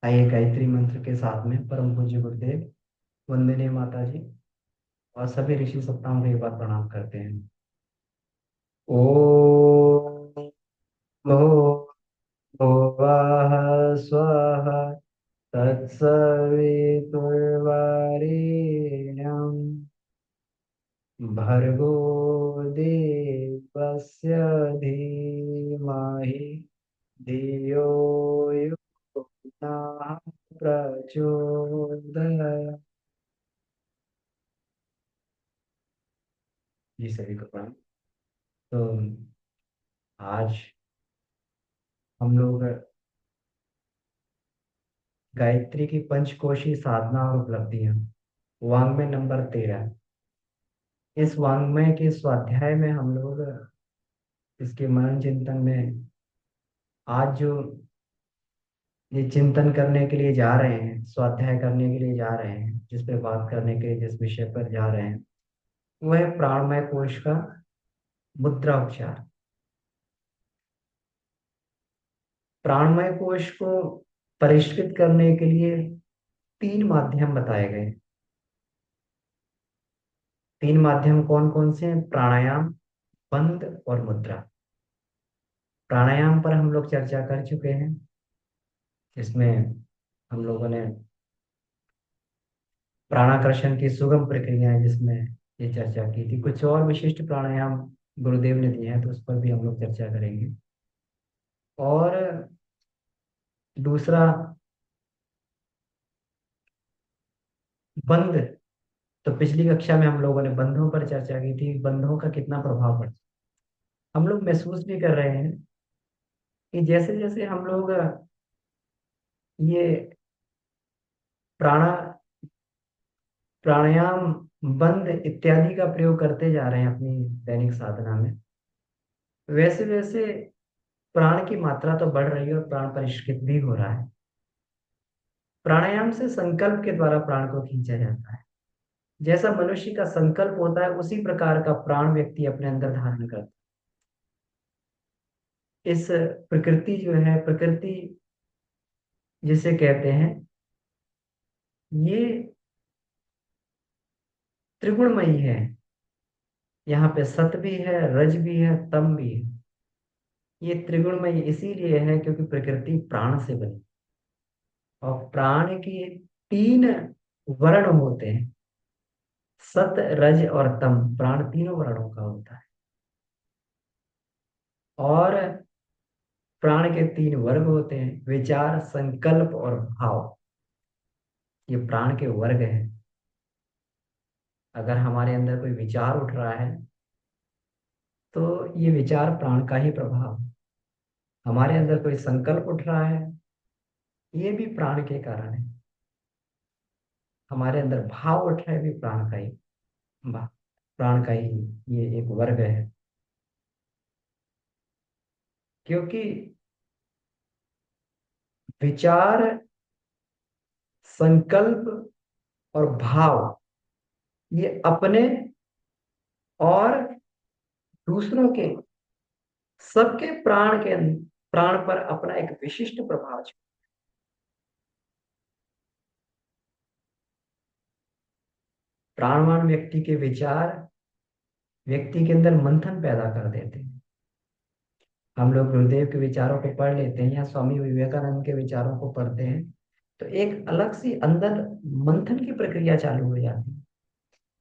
आइए गायत्री मंत्र के साथ में परम पूज्य गुरुदेव, वंदनीय माता जी और सभी ऋषि सत्ताओं को एक बार प्रणाम करते हैं। ओम भूर्भुवः स्वः तत्सवितुर्वरेण्यं भर्गो देवस्य धीमहि धियो यो नः प्रचोदयात्। जी सभी को प्रणाम। तो आज हम लोग गायत्री की पंचकोशी साधना और उपलब्धियां, वांग्मय नंबर 13। इस वांग्मय के स्वाध्याय में हम लोग इसके मनन चिंतन में आज जो ये चिंतन करने के लिए जा रहे हैं, स्वाध्याय करने के लिए जा रहे हैं, जिस पे बात करने के लिए जिस विषय पर जा रहे हैं, वह है प्राणमय कोश का मुद्रा उपचार। प्राणमय कोश को परिष्कृत करने के लिए तीन माध्यम बताए गए। तीन माध्यम कौन कौन से हैं? प्राणायाम, बंध और मुद्रा। प्राणायाम पर हम लोग चर्चा कर चुके हैं, जिसमें हम लोगों ने प्राणाकर्षण की सुगम प्रक्रिया है जिसमें ये चर्चा की थी। कुछ और विशिष्ट प्राणायाम गुरुदेव ने दिए हैं, तो उस पर भी हम लोग चर्चा करेंगे। और दूसरा, बंध। तो पिछली कक्षा में हम लोगों ने बंधों पर चर्चा की थी, बंधों का कितना प्रभाव पड़ता है। हम लोग महसूस भी कर रहे हैं कि जैसे जैसे हम लोग ये प्राणा प्राणायाम, बंध इत्यादि का प्रयोग करते जा रहे हैं अपनी दैनिक साधना में, वैसे वैसे प्राण की मात्रा तो बढ़ रही है और प्राण परिष्कृत भी हो रहा है। प्राणायाम से संकल्प के द्वारा प्राण को खींचा जाता है। जैसा मनुष्य का संकल्प होता है, उसी प्रकार का प्राण व्यक्ति अपने अंदर धारण करता है। इस प्रकृति जो है, प्रकृति जिसे कहते हैं, ये त्रिगुणमयी है। यहाँ पे सत भी है, रज भी है, तम भी है। ये त्रिगुणमयी इसीलिए है क्योंकि प्रकृति प्राण से बनी, और प्राण के तीन वर्ण होते हैं, सत, रज और तम। प्राण तीनों वर्णों का होता है। और प्राण के तीन वर्ग होते हैं, विचार, संकल्प और भाव। ये प्राण के वर्ग हैं। अगर हमारे अंदर कोई विचार उठ रहा है, तो ये विचार प्राण का ही प्रभाव है। हमारे अंदर कोई संकल्प उठ रहा है, ये भी प्राण के कारण है। हमारे अंदर भाव उठ रहा है, भी प्राण का ही प्राण का ही ये एक वर्ग है। क्योंकि विचार, संकल्प और भाव, ये अपने और दूसरों के, सबके प्राण पर अपना एक विशिष्ट प्रभाव छोड़ते हैं। प्राणवान व्यक्ति के विचार व्यक्ति के अंदर मंथन पैदा कर देते हैं। हम लोग गुरुदेव के विचारों को पढ़ लेते हैं या स्वामी विवेकानंद के विचारों को पढ़ते हैं, तो एक अलग सी अंदर मंथन की प्रक्रिया चालू हो जाती है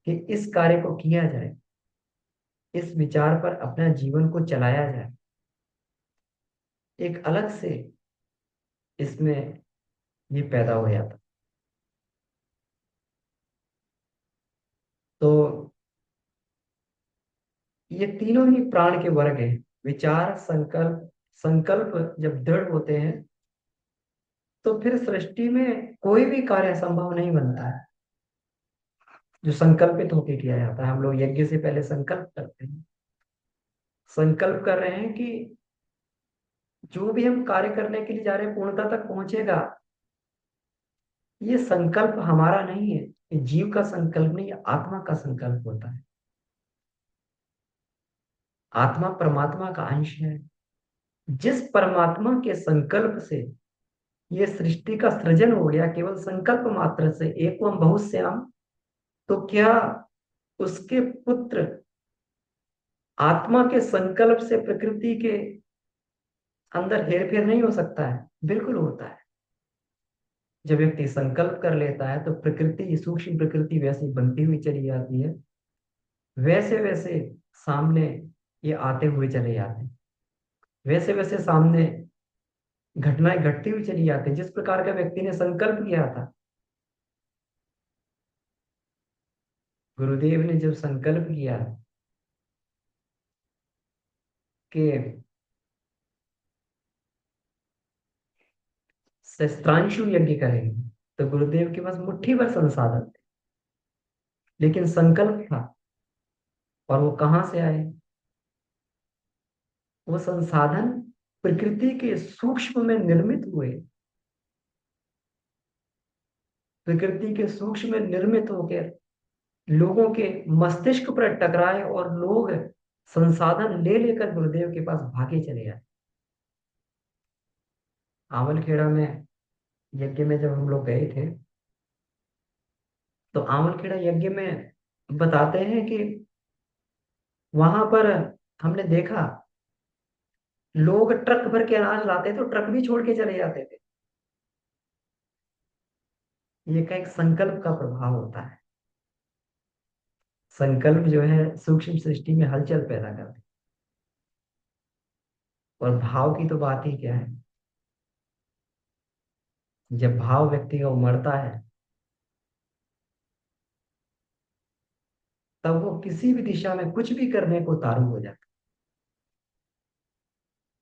कि इस कार्य को किया जाए, इस विचार पर अपना जीवन को चलाया जाए। एक अलग से इसमें ये पैदा हो जाता। तो ये तीनों ही प्राण के वर्ग हैं। विचार, संकल्प, संकल्प जब दृढ़ होते हैं, तो फिर सृष्टि में कोई भी कार्य असंभव नहीं बनता है जो संकल्पित होकर किया जाता है। हम लोग यज्ञ से पहले संकल्प करते हैं, संकल्प कर रहे हैं कि जो भी हम कार्य करने के लिए जा रहे हैं पूर्णता तक पहुंचेगा। ये संकल्प हमारा नहीं है, ये जीव का संकल्प नहीं, ये आत्मा का संकल्प होता है। आत्मा परमात्मा का अंश है। जिस परमात्मा के संकल्प से ये सृष्टि का सृजन हो गया केवल संकल्प मात्र से, एकम बहुश्याम, तो क्या उसके पुत्र आत्मा के संकल्प से प्रकृति के अंदर हेरफेर नहीं हो सकता है? बिल्कुल होता है। जब व्यक्ति संकल्प कर लेता है तो प्रकृति, सूक्ष्म प्रकृति वैसी बनती हुई चली जाती है, वैसे वैसे सामने ये आते हुए चले जाते हैं, वैसे वैसे सामने घटनाएं घटती हुई चली जाती हैं। जिस प्रकार का व्यक्ति ने संकल्प किया था, गुरुदेव ने जब संकल्प किया कि शस्त्रांशु यज्ञ करेंगे, तो गुरुदेव के पास मुट्ठी भर संसाधन थे, लेकिन संकल्प था। और वो कहाँ से आए? वो संसाधन प्रकृति के सूक्ष्म में निर्मित हुए, प्रकृति के सूक्ष्म में निर्मित होकर लोगों के मस्तिष्क पर टकराए और लोग संसाधन ले लेकर गुरुदेव के पास भागे चले जाए। आंवलखेड़ा में यज्ञ में जब हम लोग गए थे, तो आंवलखेड़ा यज्ञ में बताते हैं कि वहां पर हमने देखा लोग ट्रक भर के अनाज लाते तो ट्रक भी छोड़ के चले जाते थे। ये का एक संकल्प का प्रभाव होता है। संकल्प जो है सूक्ष्म सृष्टि में हलचल पैदा करते हैं। और भाव की तो बात ही क्या है। जब भाव व्यक्ति का उमड़ता है, तब वो किसी भी दिशा में कुछ भी करने को उतारू हो जाता है।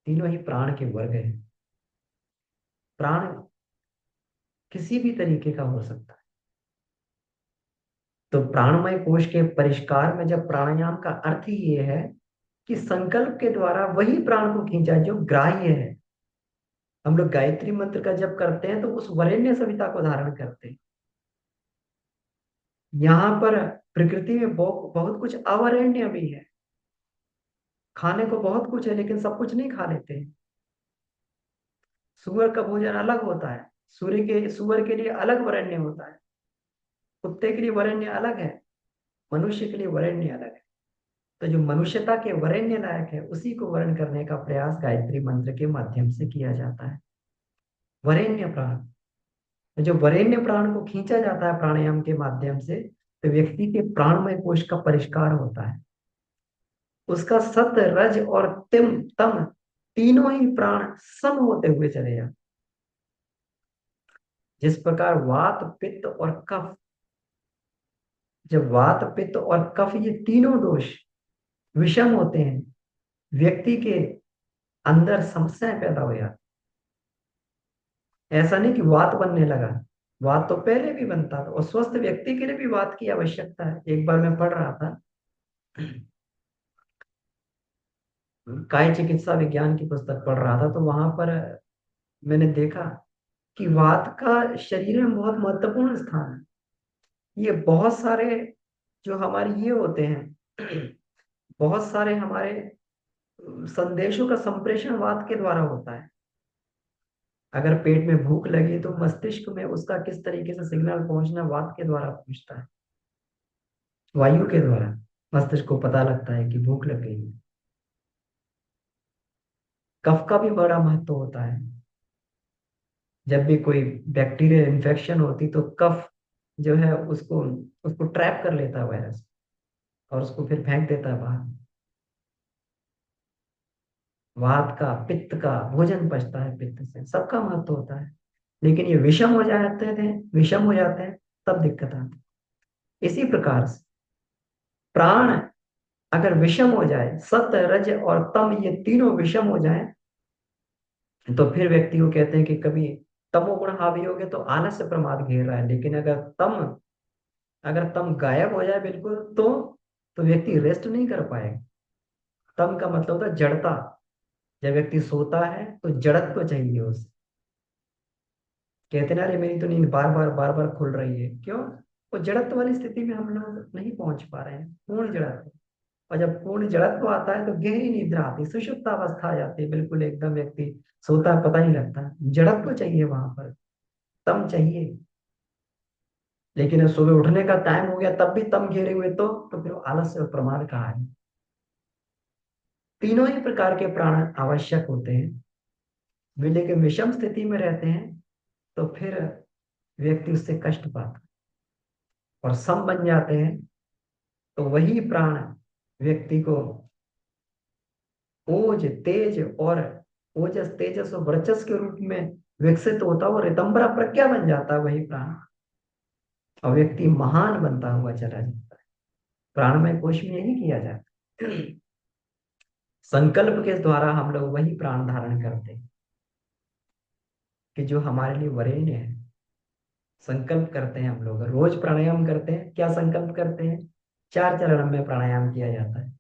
तीनों ही प्राण के वर्ग हैं। प्राण किसी भी तरीके का हो सकता है। तो प्राणमय कोश के परिष्कार में जब प्राणायाम का अर्थ ही ये है कि संकल्प के द्वारा वही प्राण को खींचा जो ग्राह्य है। हम लोग गायत्री मंत्र का जप करते हैं तो उस वरेण्य सविता को धारण करते हैं। यहाँ पर प्रकृति में बहुत कुछ अवरेण्य भी है। खाने को बहुत कुछ है, लेकिन सब कुछ नहीं खा लेते हैं। सुअर का भोजन अलग होता है, सुअर के लिए अलग वरेण्य होता है, कुत्ते के लिए वरेण्य अलग है, मनुष्य के लिए वरेण्य अलग है। तो जो मनुष्यता के वरेण्य लायक है, उसी को वर्ण करने का प्रयास गायत्री मंत्र के माध्यम से किया जाता है। वरेण्य प्राण, तो जो वरेण्य प्राण को खींचा जाता है प्राणायाम के माध्यम से, तो व्यक्ति के प्राणमय कोश का परिष्कार होता है। उसका सत, रज और तम तीनों ही प्राण सम होते हुए चले जाते। जिस प्रकार वात, पित्त और कफ, जब वात, पित्त और कफ ये तीनों दोष विषम होते हैं, व्यक्ति के अंदर समस्याएं पैदा हो जाती। ऐसा नहीं कि वात बनने लगा, वात तो पहले भी बनता था, और स्वस्थ व्यक्ति के लिए भी वात की आवश्यकता है। एक बार मैं पढ़ रहा था काय चिकित्सा विज्ञान की पुस्तक पढ़ रहा था, तो वहां पर मैंने देखा कि वात का शरीर में बहुत महत्वपूर्ण स्थान है। ये बहुत सारे जो हमारे ये होते हैं बहुत सारे हमारे संदेशों का संप्रेषण वात के द्वारा होता है। अगर पेट में भूख लगी तो मस्तिष्क में उसका किस तरीके से सिग्नल पहुंचना, वात के द्वारा पहुंचता है, वायु के द्वारा मस्तिष्क को पता लगता है कि भूख लग गई है। कफ का भी बड़ा महत्व होता है। जब भी कोई बैक्टीरियल इन्फेक्शन होती तो कफ जो है उसको उसको ट्रैप कर लेता है वायरस, और उसको फिर फेंक देता है बाहर। वात का, पित्त का, भोजन पचता है पित्त से, सबका महत्व होता है। लेकिन ये विषम हो जाते हैं, तब दिक्कत आती है। इसी प्रकार से प्राण अगर विषम हो जाए, सत, रज और तम ये तीनों विषम हो जाए, तो फिर व्यक्ति को कहते हैं कि कभी तमोगुण हावी हो गया तो आलस्य प्रमाद घेर रहा है। लेकिन अगर तम गायब हो जाए बिल्कुल, तो व्यक्ति रेस्ट नहीं कर पाएगा। तम का मतलब होता है जड़ता। जब व्यक्ति सोता है तो जड़त्व चाहिए उसे। कहते ना, अरे मेरी तो नींद बार बार खुल रही है, क्यों? वो जड़त्व वाली स्थिति में हम लोग नहीं पहुंच पा रहे हैं, पूर्ण जड़त्व। और जब पूर्ण जड़त्व आता है तो गहरी निद्रा आती है, सुषुप्त अवस्था आ जाती है, बिल्कुल एकदम व्यक्ति सोता है, पता नहीं लगता। जड़त्व चाहिए वहां पर, तम चाहिए। लेकिन अब सुबह उठने का टाइम हो गया तब भी तम घेरे हुए, तो फिर आलस्य और प्रमाद कहाँ है। तीनों ही प्रकार के प्राण आवश्यक होते हैं। वे लेकिन विषम स्थिति में रहते हैं तो फिर व्यक्ति उससे कष्ट पाता है। और सम बन जाते हैं तो वही प्राण व्यक्ति को ओज तेज और ओजस तेजस और वर्चस के रूप में विकसित होता है और रितंबरा प्रज्ञा बन जाता है वही प्राण। और व्यक्ति महान बनता हुआ चला जाता है। प्राणमय कोश में यही किया जाता है। संकल्प के द्वारा हम लोग वही प्राण धारण करते हैं कि जो हमारे लिए वरेण्य है। संकल्प करते हैं हम लोग, रोज प्राणायाम करते हैं, क्या संकल्प करते हैं? 4 चरण में प्राणायाम किया जाता है।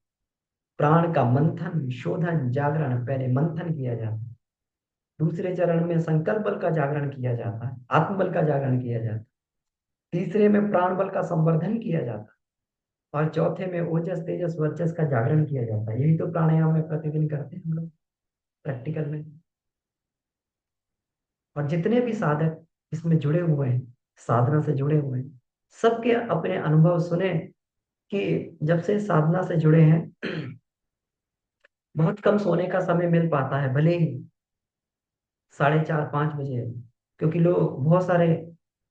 प्राण का मंथन, शोधन, जागरण, पहले मंथन किया जाता है। दूसरे चरण में संकल्प बल का जागरण किया जाता है, आत्मबल का जागरण किया जाता है। तीसरे में प्राण बल का संवर्धन किया जाता है, और चौथे में ओजस तेजस वर्चस का जागरण किया जाता है। यही तो प्राणायाम में प्रतिदिन करते हैं हम लोग प्रैक्टिकल में। और जितने भी साधक इसमें जुड़े हुए हैं, साधना से जुड़े हुए हैं, सबके अपने अनुभव सुने कि जब से साधना से जुड़े हैं बहुत कम सोने का समय मिल पाता है, भले ही 4:30-5 बजे। क्योंकि लोग, बहुत सारे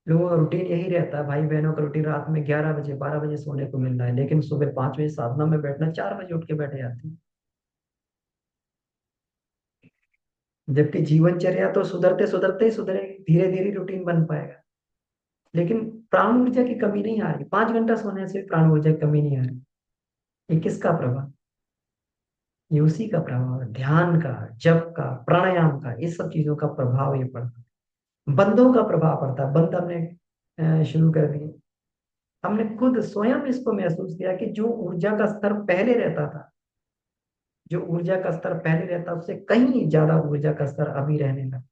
लोगों का रूटीन यही रहता है, भाई बहनों का रूटीन रात में 11 बजे 12 बजे सोने को मिल रहा है, लेकिन सुबह 5 बजे साधना में बैठना, 4 बजे उठ के बैठे जाते हैं। जबकि जीवनचर्या तो सुधरते सुधरते ही सुधरेगी, धीरे धीरे रूटीन बन पाएगा। लेकिन प्राण ऊर्जा की कमी नहीं आ रही, 5 घंटा सोने से प्राण ऊर्जा की कमी नहीं आ रही। ये किसका प्रभाव? ये उसी का प्रभाव है, ध्यान का, जप का, प्राणायाम का, इस सब चीजों का प्रभाव ये पड़ता है। बंधों का प्रभाव पड़ता है। बंध हमने शुरू कर दिए। हमने खुद स्वयं इसको महसूस किया कि जो ऊर्जा का स्तर पहले रहता था, जो ऊर्जा का स्तर पहले रहता उससे कहीं ज्यादा ऊर्जा का स्तर अभी रहने लगा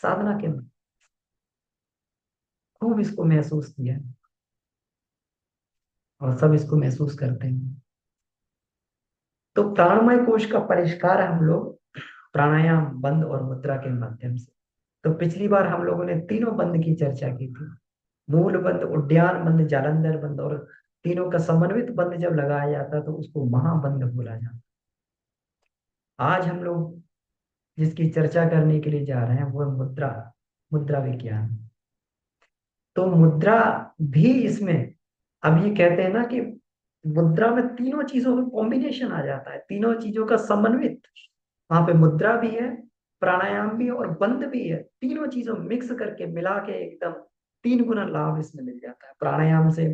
साधना के अंदर। खूब इसको महसूस किया, और सब इसको महसूस करते हैं। तो प्राणमय कोश का परिष्कार हम लोग प्राणायाम, बंद और मुद्रा के माध्यम से। तो पिछली बार हम लोगों ने तीनों बंद की चर्चा की थी। मूल बंद, उद्यान बंद, जालंधर बंद, और तीनों का समन्वित बंद जब लगाया जाता तो उसको महाबंद बोला जाता। आज हम लोग जिसकी चर्चा करने के लिए जा रहे हैं वो है मुद्रा, मुद्रा विज्ञान। तो मुद्रा भी इसमें, अब ये कहते हैं ना कि मुद्रा में तीनों चीजों का कॉम्बिनेशन आ जाता है, तीनों चीजों का समन्वित। वहां पे मुद्रा भी है, प्राणायाम भी है, और बंद भी है। तीनों चीजों मिक्स करके मिला के एकदम 3 गुना लाभ इसमें मिल जाता है। प्राणायाम से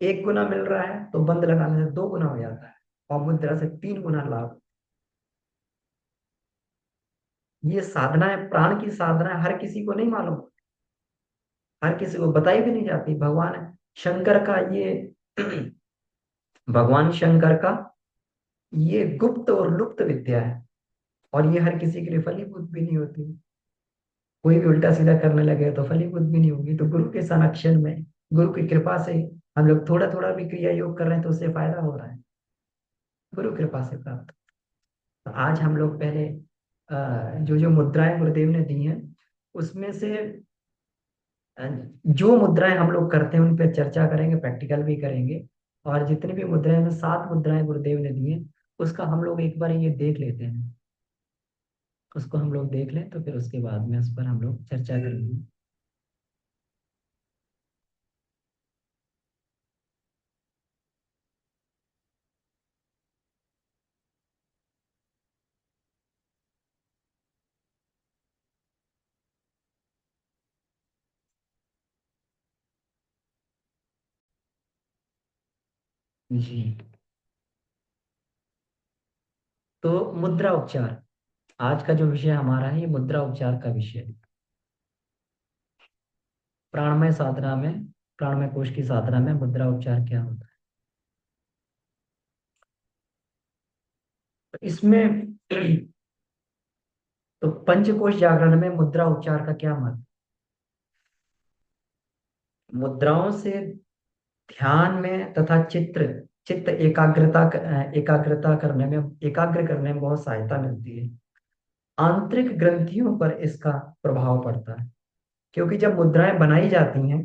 1 गुना मिल रहा है तो बंद लगाने से 2 गुना हो जाता है, और मुद्रा से 3 गुना लाभ। ये साधना है, प्राण की साधना है, हर किसी को नहीं मालूम, हर किसी को बताई भी नहीं जाती। भगवान शंकर का ये भगवान शंकर का ये गुप्त और लुप्त विद्या है, और ये हर किसी के लिए फलीभूत भी नहीं होती। कोई भी उल्टा सीधा करने लगे तो फलीभूत भी नहीं होगी। तो गुरु के संरक्षण में, गुरु की कृपा से हम लोग थोड़ा थोड़ा भी क्रिया योग कर रहे हैं तो उससे फायदा हो रहा है, गुरु कृपा से प्राप्त। तो आज हम लोग पहले जो जो मुद्राएं गुरुदेव ने दी हैं उसमें से जो मुद्राएं हम लोग करते हैं उन पर चर्चा करेंगे, प्रैक्टिकल भी करेंगे। और जितनी भी मुद्राएं में 7 मुद्राएं गुरुदेव ने दी हैं उसका हम लोग एक बार ये देख लेते हैं। उसको हम लोग देख लें तो फिर उसके बाद में उस पर हम लोग चर्चा करेंगे। जी। तो मुद्रा उपचार, आज का जो विषय हमारा है ये मुद्रा उपचार का विषय है। प्राणमय साधना में, प्राणमय कोश की साधना में मुद्रा उपचार क्या होता है? तो इसमें तो पंचकोश जागरण में मुद्रा उपचार का क्या महत्व? मुद्राओं से ध्यान में तथा चित्र चित्त एकाग्र करने में बहुत सहायता मिलती है। आंतरिक ग्रंथियों पर इसका प्रभाव पड़ता है, क्योंकि जब मुद्राएं बनाई जाती हैं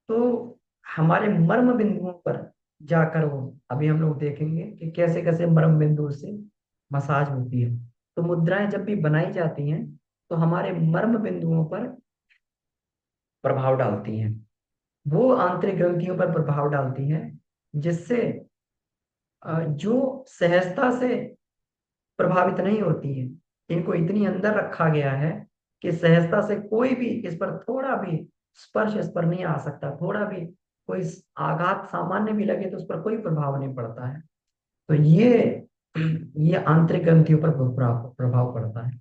तो हमारे मर्म बिंदुओं पर जाकर वो, अभी हम लोग देखेंगे कि कैसे कैसे मर्म बिंदु से मसाज होती है। तो मुद्राएं जब भी बनाई जाती हैं तो हमारे मर्म बिंदुओं पर प्रभाव डालती हैं, वो आंतरिक ग्रंथियों पर प्रभाव डालती हैं, जिससे जो सहजता से प्रभावित नहीं होती है, इनको इतनी अंदर रखा गया है कि सहजता से कोई भी इस पर थोड़ा भी स्पर्श इस पर नहीं आ सकता, थोड़ा भी कोई आघात सामान्य भी लगे तो उस पर कोई प्रभाव नहीं पड़ता है। तो ये आंतरिक ग्रंथियों पर प्रभाव प्रभाव पड़ता है।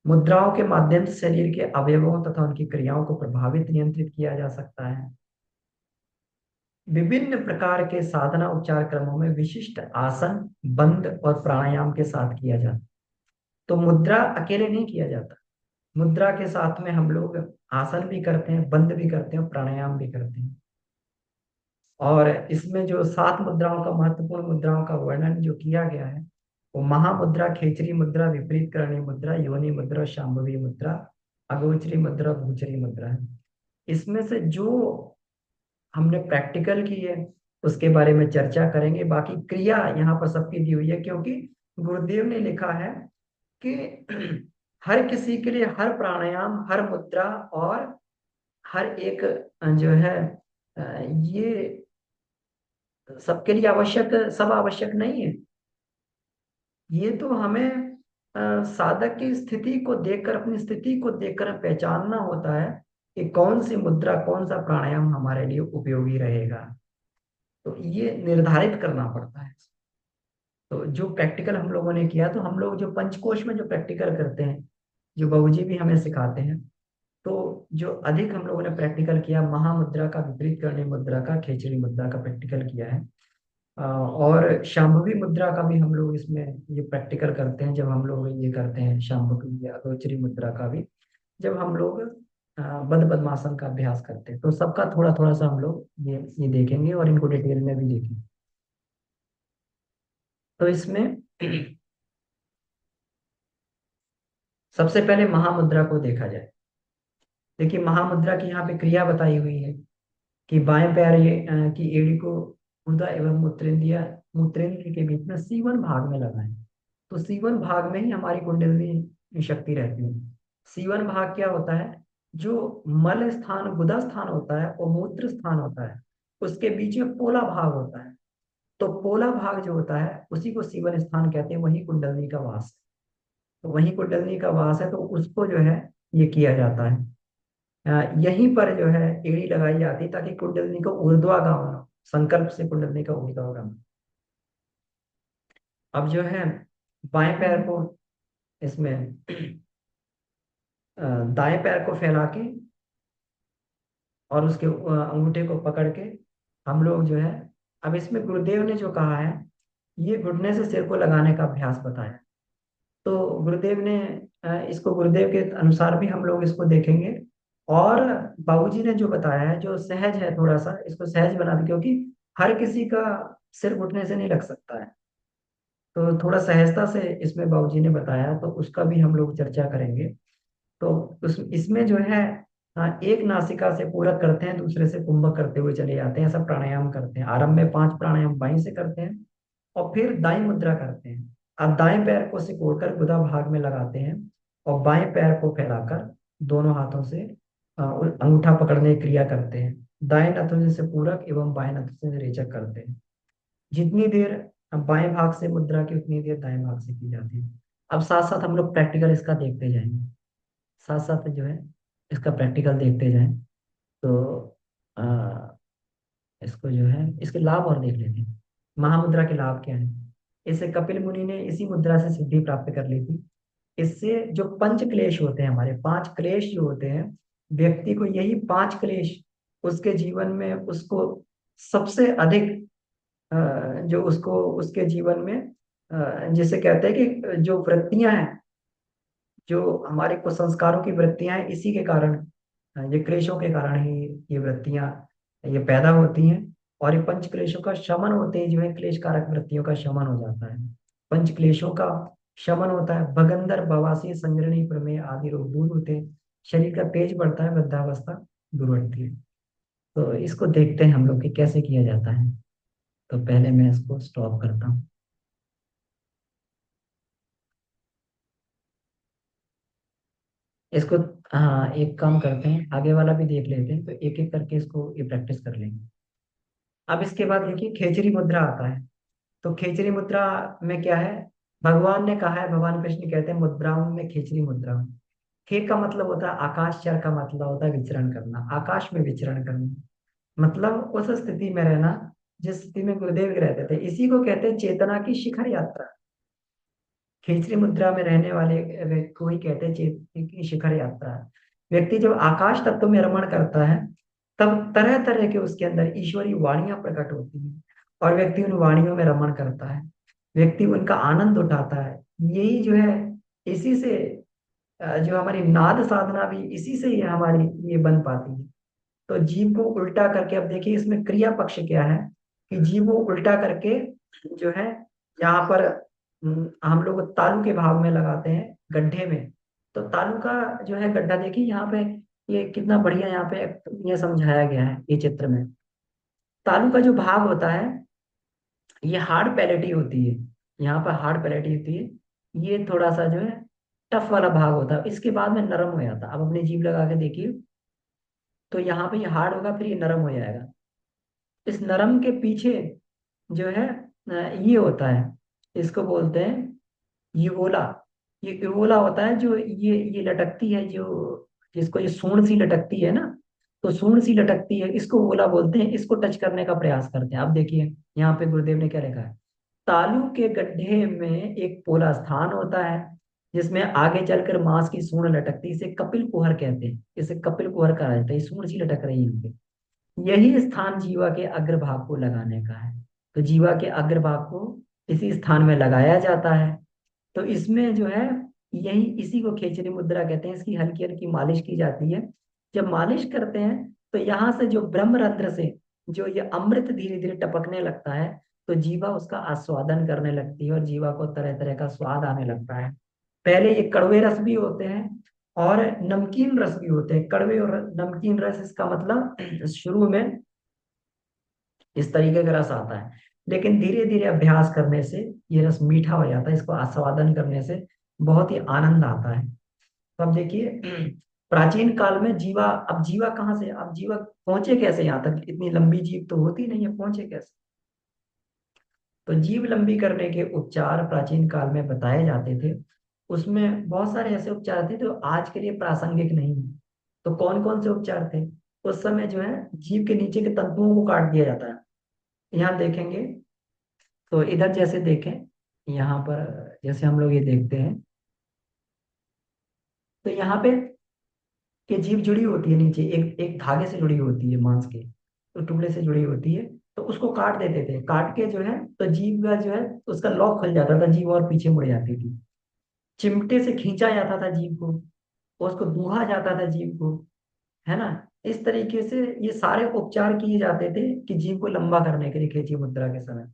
मुद्राओं के माध्यम से शरीर के अवयवों तथा उनकी क्रियाओं को प्रभावित नियंत्रित किया जा सकता है। विभिन्न प्रकार के साधना उपचार क्रमों में विशिष्ट आसन, बंद और प्राणायाम के साथ किया जाता है। तो मुद्रा अकेले नहीं किया जाता, मुद्रा के साथ में हम लोग आसन भी करते हैं, बंद भी करते हैं, प्राणायाम भी करते हैं। और इसमें जो 7 मुद्राओं का, महत्वपूर्ण मुद्राओं का वर्णन जो किया गया है, वो महामुद्रा, खेचरी मुद्रा, विपरीत करणी मुद्रा, योनि मुद्रा, शांभवी मुद्रा, अगोचरी मुद्रा, भूचरी मुद्रा है। इसमें से जो हमने प्रैक्टिकल की है उसके बारे में चर्चा करेंगे। बाकी क्रिया यहाँ पर सबकी दी हुई है, क्योंकि गुरुदेव ने लिखा है कि हर किसी के लिए हर प्राणायाम, हर मुद्रा और हर एक जो है ये सबके लिए आवश्यक, सब आवश्यक नहीं है। ये तो हमें साधक की स्थिति को देखकर, अपनी स्थिति को देखकर पहचानना होता है कि कौन सी मुद्रा, कौन सा प्राणायाम हमारे लिए उपयोगी रहेगा। तो ये निर्धारित करना पड़ता है। तो जो प्रैक्टिकल हम लोगों ने किया, तो हम लोग जो पंचकोश में जो प्रैक्टिकल करते हैं, जो बाबूजी भी हमें सिखाते हैं, तो जो अधिक हम लोगों ने प्रैक्टिकल किया, महामुद्रा का, विपरीत करणी मुद्रा का, खेचरी मुद्रा का प्रैक्टिकल किया है। और शांभवी मुद्रा का भी हम लोग इसमें ये प्रैक्टिकल करते हैं, जब हम लोग ये करते हैं शांभवी या अगोचरी मुद्रा का भी, जब हम लोग बद्ध पद्मासन का अभ्यास करते हैं। तो सबका थोड़ा थोड़ा सा हम लोग ये देखेंगे और इनको डिटेल में भी देखेंगे। तो इसमें सबसे पहले महामुद्रा को देखा जाए। देखिए, महामुद्रा की यहाँ पे क्रिया बताई हुई है कि बाएं पैर की एड़ी को गुदा एवं मूत्रेंद्र के बीच में सीवन भाग में लगाएं। तो सीवन भाग में ही हमारी कुंडलिनी शक्ति रहती है। सीवन भाग क्या होता है? जो मल स्थान, गुदा स्थान होता है और मूत्र स्थान होता है, उसके बीच में पोला भाग होता है। तो पोला भाग जो होता है उसी को सीवन स्थान कहते हैं, वही कुंडलिनी का वास है। तो वही कुंडलिनी का वास है, तो उसको जो है ये किया जाता है। यहीं पर जो है एड़ी लगाई जाती है, ताकि कुंडलिनी को ऊर्ध्वागामन हो, संकल्प से कुंडलिनी का ऊर्ध्वागामन। अब जो है बाएं पैर को इसमें दाएं पैर को फैला के और उसके अंगूठे को पकड़ के हम लोग जो है, अब इसमें गुरुदेव ने जो कहा है, ये घुटने से सिर को लगाने का अभ्यास बताया। तो गुरुदेव ने इसको, गुरुदेव के अनुसार भी हम लोग इसको देखेंगे। और बाबूजी ने जो बताया है, जो सहज है, थोड़ा सा इसको सहज बना दे, क्योंकि हर किसी का सिर घुटने से नहीं लग सकता है। तो थोड़ा सहजता से इसमें बाबूजी ने बताया, तो उसका भी हम लोग चर्चा करेंगे। तो उस इसमें जो है एक नासिका से पूरक करते हैं, दूसरे से कुंभक करते हुए चले जाते हैं, ऐसा प्राणायाम करते हैं। आरंभ में 5 प्राणायाम बाई से करते हैं और फिर दाई मुद्रा करते हैं। अब दाएं पैर को सिकोड़कर गुदा भाग में लगाते हैं और बाएं पैर को फैलाकर दोनों हाथों से अंगूठा पकड़ने की क्रिया करते हैं। दाएं नथुनी से पूरक एवं बाएं नथुनी से रेचक करते हैं। जितनी देर बाएं भाग से मुद्रा की, उतनी देर दाएं भाग से की जाती है। अब साथ साथ हम लोग प्रैक्टिकल इसका देखते जाएंगे, साथ साथ जो है इसका प्रैक्टिकल देखते जाएं। तो आ, इसको जो है, इसके लाभ और देख लेते हैं। महामुद्रा के लाभ क्या है? इसे कपिल मुनि ने इसी मुद्रा से सिद्धि प्राप्त कर ली थी। इससे जो पंच क्लेश होते हैं, हमारे 5 क्लेश जो होते हैं, व्यक्ति को यही 5 क्लेश उसके जीवन में, उसको सबसे अधिक जो उसको उसके जीवन में जिसे कहते हैं कि जो वृत्तियां हैं, जो हमारे को संस्कारों की वृत्तियां हैं, इसी के कारण, ये क्लेशों के कारण ही ये वृत्तियां ये पैदा होती हैं। और ये पंच क्लेशों का शमन होते ही जो है क्लेश कारक वृत्तियों का शमन हो जाता है। पंच क्लेशों का शमन होता है, भगंदर बवासीर संग्रहणी प्रमेय आदि रोग दूर होते हैं, शरीर का तेज बढ़ता है, वृद्धावस्था दूर होती है। तो इसको देखते हैं हम लोग कि कैसे किया जाता है। तो पहले मैं इसको स्टॉप करता हूँ इसको। हाँ, एक काम करते हैं, आगे वाला भी देख लेते हैं, तो एक एक करके इसको ये प्रैक्टिस कर लेंगे। अब इसके बाद देखिए खेचरी मुद्रा आता है। तो खेचरी मुद्रा में क्या है, भगवान ने कहा है, भगवान कृष्ण कहते हैं मुद्राओं में खेचरी मुद्रा। खे का मतलब होता है आकाश, चर का मतलब होता है विचरण करना, आकाश में विचरण करना, मतलब उस स्थिति में रहना जिस स्थिति में गुरुदेव रहते थे। इसी को कहते हैं चेतना की शिखर यात्रा। खेचरी मुद्रा में रहने वाले व्यक्ति को ही कहते हैं चेतना की शिखर यात्रा। व्यक्ति जब आकाश तत्व में रमण करता है, तब तरह तरह के उसके अंदर ईश्वरी वाणियां प्रकट होती हैं, और व्यक्ति उन वाणियों में रमण करता है, व्यक्ति उनका आनंद उठाता है। यही जो है, इसी से जो हमारी नाद साधना भी इसी से ही हमारी ये बन पाती है। तो जीव को उल्टा करके, अब देखिए इसमें क्रिया पक्ष क्या है, कि जीव को उल्टा करके जो है, यहाँ पर हम लोग तालु के भाव में लगाते हैं गड्ढे में। तो तालु का जो है गड्ढा देखिए यहाँ पे, ये कितना बढ़िया यहाँ पे ये समझाया गया है ये चित्र में। तालु का जो भाग होता है, ये हार्ड पैलेटी होती है, यहाँ पर हार्ड पैलेटी होती है, ये थोड़ा सा जो है टफ वाला भाग होता है, इसके बाद में नरम हो जाता है। अब अपनी जीभ लगा के देखिए, तो यहाँ पे ये हार्ड होगा, फिर ये नरम हो जाएगा। इस नरम के पीछे जो है ये होता है, इसको बोलते हैं युवोला। ये युवोला होता है, जो ये लटकती है, जो जिसको ये सूंड सी लटकती है ना, तो सूंड सी लटकती है, इसको वोला बोलते हैं। इसको टच करने का प्रयास करते हैं। अब देखिए यहाँ पे गुरुदेव ने क्या लिखा है, तालू के गड्ढे में एक पोला स्थान होता है, जिसमें आगे चलकर मांस की सूंड लटकती है, इसे कपिल कुहर कहते हैं, इसे कपिल कुहर कहा जाता है। ये सूंड सी लटक रही है यहाँ पे, यही स्थान जीवा के अग्रभाग को लगाने का है। तो जीवा के अग्रभाग को इसी स्थान में लगाया जाता है। तो इसमें जो है, यही इसी को खेचरी मुद्रा कहते हैं। इसकी हल्की हल्की मालिश की जाती है। जब मालिश करते हैं, तो यहाँ से जो ब्रह्मरंध्र से जो ये अमृत धीरे धीरे टपकने लगता है, तो जीवा उसका आस्वादन करने लगती है, और जीवा को तरह तरह का स्वाद आने लगता है। पहले ये कड़वे रस भी होते हैं, और नमकीन रस भी होते हैं। कड़वे और नमकीन रस, इसका मतलब शुरू में इस तरीके का रस आता है, लेकिन धीरे धीरे अभ्यास करने से ये रस मीठा हो जाता है। इसको आस्वादन करने से बहुत ही आनंद आता है। तो अब देखिए, प्राचीन काल में जीवा, अब जीवा कहाँ से, अब जीवा पहुंचे कैसे यहाँ तक, इतनी लंबी जीव तो होती नहीं है, पहुंचे कैसे। तो जीव लंबी करने के उपचार प्राचीन काल में बताए जाते थे। उसमें बहुत सारे ऐसे उपचार थे जो आज के लिए प्रासंगिक नहीं है। तो कौन कौन से उपचार थे, उस समय जो है जीव के नीचे के तंतुओं को काट दिया जाता है। यहाँ देखेंगे, तो इधर जैसे देखें, यहाँ पर जैसे हम लोग ये देखते हैं, तो यहाँ पे ये जीभ जुड़ी होती है नीचे, एक एक धागे से जुड़ी होती है, मांस के तो टुकड़े से जुड़ी होती है। तो उसको काट देते थे, काट के जो है, तो जीभ का जो है उसका लॉक खुल जाता था, जीभ और पीछे मुड़ जाती थी। चिमटे से खींचा जाता था जीभ को, और उसको दूहा जाता था जीभ को, है ना। इस तरीके से ये सारे उपचार किए जाते थे कि जीभ को लंबा करने के लिए खेची मुद्रा के समय।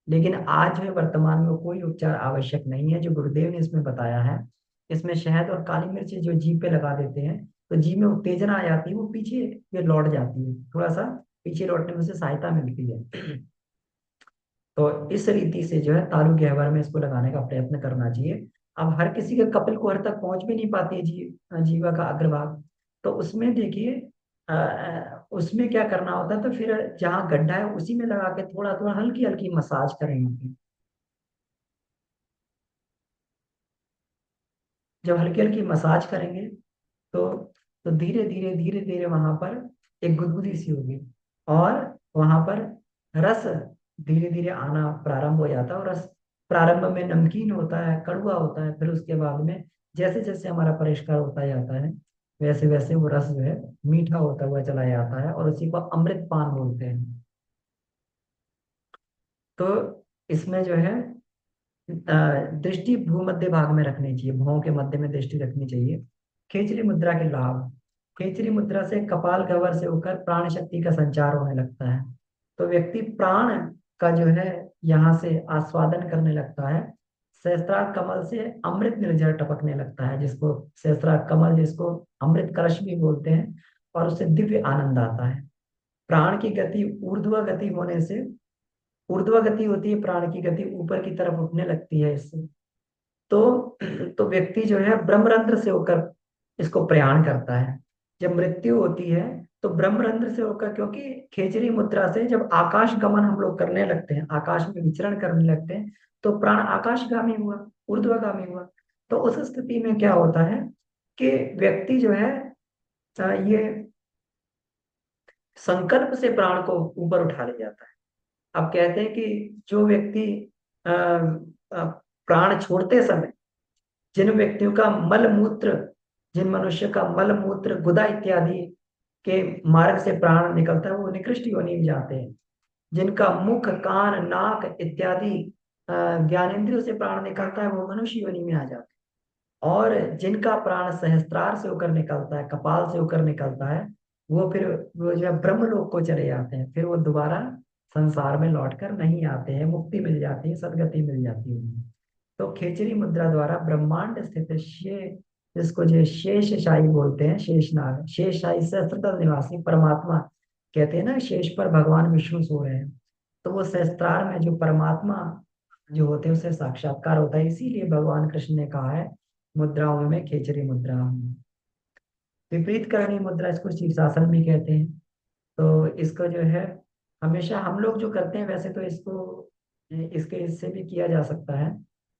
लेकिन आज में वर्तमान में कोई उपचार आवश्यक नहीं है जो गुरुदेव ने इसमें बताया है। इसमें शहद और काली मिर्च जो जीभ पे लगा देते हैं, तो जीभ में उत्तेजना आ जाती है, वो पीछे ये लौट जाती है, थोड़ा सा पीछे लौटने में उसे सहायता मिलती है। तो इस रीति से जो है तालु गहवर में इसको लगाने का प्रयत्न करना चाहिए। अब हर किसी के कपिल कुहर तक पहुंच भी नहीं पाती है जीवा का अग्रभाग। तो उसमें देखिए, उसमें क्या करना होता है, तो फिर जहाँ गड्ढा है उसी में लगा के थोड़ा थोड़ा हल्की हल्की मसाज करेंगे। जब हल्की हल्की मसाज करेंगे, तो धीरे धीरे वहां पर एक गुदगुदी सी होगी, और वहां पर रस धीरे धीरे आना प्रारंभ हो जाता है। और रस प्रारंभ में नमकीन होता है, कड़वा होता है, फिर उसके बाद में जैसे जैसे हमारा परिष्कार होता जाता है, वैसे वैसे वो रस जो है मीठा होता हुआ चला जाता है, और उसी को अमृत पान बोलते हैं। तो इसमें जो है दृष्टि भूमध्य भाग में रखनी चाहिए, भुवों के मध्य में दृष्टि रखनी चाहिए। खेचरी मुद्रा के लाभ, खेचरी मुद्रा से कपाल गह्वर से होकर प्राण शक्ति का संचार होने लगता है। तो व्यक्ति प्राण का जो है यहाँ से आस्वादन करने लगता है। सहस्त्रार कमल से अमृत निर्झर टपकने लगता है, जिसको सहस्त्रार कमल, जिसको अमृत कलश भी बोलते हैं, और उससे दिव्य आनंद आता है। प्राण की गति ऊर्ध्व गति होने से, ऊर्ध्व गति होती है प्राण की गति, ऊपर की तरफ उठने लगती है इससे। तो व्यक्ति जो है ब्रह्मरंध्र से होकर इसको प्रयाण करता है। जब मृत्यु होती है तो ब्रह्मरंध्र से होकर, क्योंकि खेचरी मुद्रा से जब आकाश गमन हम लोग करने लगते हैं, आकाश में विचरण करने लगते हैं, तो प्राण आकाशगामी हुआ, ऊर्ध्वगामी हुआ। तो उस स्थिति में क्या होता है कि व्यक्ति जो है ये संकल्प से प्राण को ऊपर उठा ले जाता है। अब कहते हैं कि जो व्यक्ति अ, प्राण छोड़ते समय जिन व्यक्तियों का मल मूत्र, जिन मनुष्य का मल मूत्र गुदा इत्यादि के मार्ग से प्राण निकलता है, वो निकृष्ट योनि में जाते हैं। जिनका मुख कान नाक इत्यादि ज्ञानेंद्रियों से प्राण निकलता है, वो मनुष्य योनि में आ जाते हैं। और जिनका प्राण सहस्त्रार से होकर निकलता है, कपाल से होकर निकलता है, वो फिर वो जो है ब्रह्मलोक को चले जाते हैं। फिर वो दोबारा संसार में लौटकर नहीं आते हैं, मुक्ति मिल जाती है, सदगति मिल जाती है उन्हें। तो खेचरी मुद्रा द्वारा ब्रह्मांड स्थित जिसको जो शेषशाही बोलते हैं, शेषनाग, शेषशाही सहस्त्रतल निवासी परमात्मा कहते हैं ना, शेष पर भगवान विष्णु सो रहे हैं। तो वो सहस्त्रार में जो परमात्मा जो होते हैं उससे साक्षात्कार होता है। इसीलिए भगवान कृष्ण ने कहा है मुद्राओं में खेचरी मुद्रा हूँ। विपरीत करणी मुद्रा, इसको शीर्षासन भी कहते हैं। तो इसको जो है हमेशा हम लोग जो करते हैं, वैसे तो इसको इसके इससे भी किया जा सकता है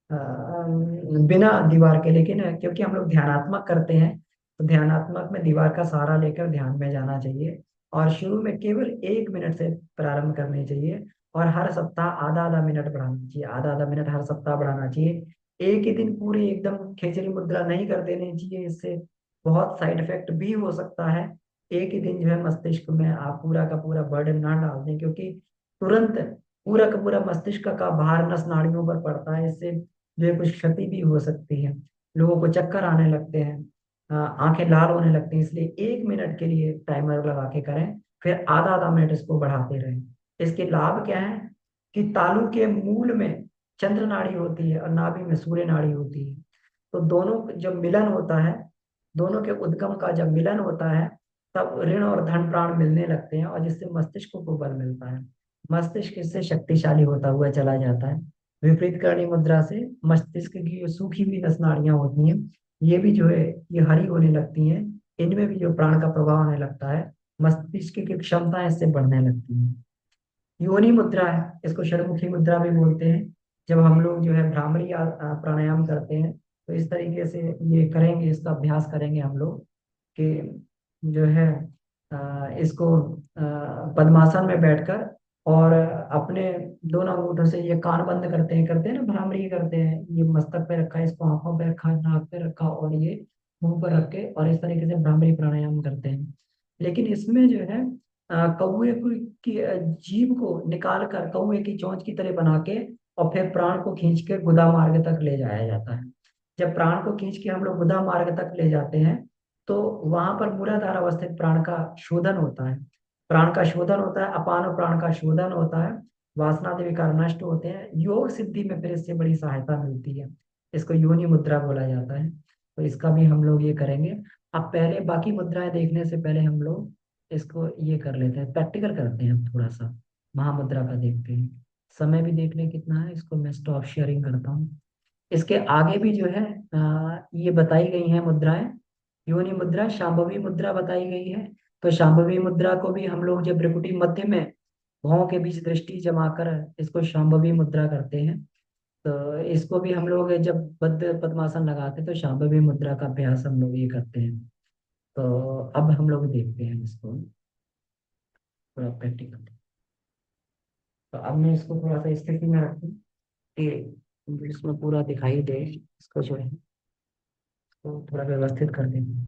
बिना दीवार के, लेकिन क्योंकि हम लोग ध्यानात्मक करते हैं, तो ध्यानात्मक में दीवार का सहारा लेकर ध्यान में जाना चाहिए। और शुरू में केवल 1 मिनट से प्रारंभ करनी चाहिए, और हर सप्ताह आधा आधा मिनट बढ़ाना चाहिए, आधा आधा मिनट हर सप्ताह बढ़ाना चाहिए। एक ही दिन पूरी एकदम खेचरी मुद्रा नहीं कर देनी चाहिए, इससे बहुत साइड इफेक्ट भी हो सकता है। एक ही दिन जो है मस्तिष्क में आप पूरा का पूरा बर्डन ना डाल दें, क्योंकि तुरंत पूरा का पूरा मस्तिष्क का भार नस नाड़ियों पर पड़ता है। इससे जो है कुछ क्षति भी हो सकती है, लोगों को चक्कर आने लगते हैं, आंखें लाल होने लगती हैं। इसलिए 1 मिनट के लिए टाइमर लगा के करें, फिर आधा आधा मिनट इसको बढ़ाते रहें। इसके लाभ क्या है कि तालु के मूल में चंद्र नाड़ी होती है और नाभि में सूर्य नाड़ी होती है। तो दोनों जब मिलन होता है, दोनों के उद्गम का जब मिलन होता है, तब ऋण और धन प्राण मिलने लगते हैं, और जिससे मस्तिष्क को बल मिलता है। मस्तिष्क इससे शक्तिशाली होता हुआ चला जाता है। विपरीत करणी मुद्रा से मस्तिष्क की जो सूखी हुई नस नाड़ियां होती हैं, ये भी जो है ये हरी होने लगती हैं। इनमें भी जो प्राण का प्रभाव होने लगता है, मस्तिष्क की क्षमताएं इससे बढ़ने लगती हैं। योनि मुद्रा है, इसको षडमुखी मुद्रा भी बोलते हैं। जब हम लोग जो है भ्रामरी प्राणायाम करते हैं, तो इस तरीके से ये करेंगे, इसका अभ्यास करेंगे हम लोग कि जो है इसको पद्मासन में बैठकर, और अपने दोनों अंगूठों से ये कान बंद करते हैं ना, भ्रामरी करते हैं, ये मस्तक पे रखा है, इसको आंखों पे रखा है, नाक पे रखा, और ये मुंह पर रख के, और इस तरीके से भ्रामरी प्राणायाम करते हैं। लेकिन इसमें जो है कौए की जीभ को निकाल कर कौए की चोंच की तरह बना के, और फिर प्राण को खींच के गुदा मार्ग तक ले जाया जाता है। जब प्राण को खींच के हम लोग गुदा मार्ग तक ले जाते हैं, तो वहां पर मूलाधार अवस्थित प्राण का शोधन होता है। प्राण का शोधन होता है, अपान प्राण का शोधन होता है, वासनादि विकार नष्ट होते हैं। योग सिद्धि में फिर इससे बड़ी सहायता मिलती है। इसको योनि मुद्रा बोला जाता है। तो इसका भी हम लोग ये करेंगे। अब पहले बाकी मुद्राएं देखने से पहले हम लोग इसको ये कर लेते हैं, प्रैक्टिकल करते हैं हम थोड़ा सा, महामुद्रा का देखते हैं। समय भी देखने कितना है, इसको मैं स्टॉप शेयरिंग करता हूँ। इसके आगे भी जो है ये बताई गई हैं मुद्राएं। योनि मुद्रा, शांभवी मुद्रा बताई गई है। तो शांभवी मुद्रा को भी हम लोग जब भ्रिकुटी मध्य में भौं के बीच दृष्टि जमा कर इसको शांभवी मुद्रा करते हैं। तो इसको भी हम लोग जब बद्ध पद्मासन लगाते हैं, तो शांभवी मुद्रा का अभ्यास हम लोग ये करते हैं। तो अब हम लोग देखते हैं इसको थोड़ा प्रैक्टिकल। तो अब मैं इसको थोड़ा सा स्थिति में रखूँ कि इसमें पूरा दिखाई दे, इसको जो है तो थोड़ा व्यवस्थित कर दें।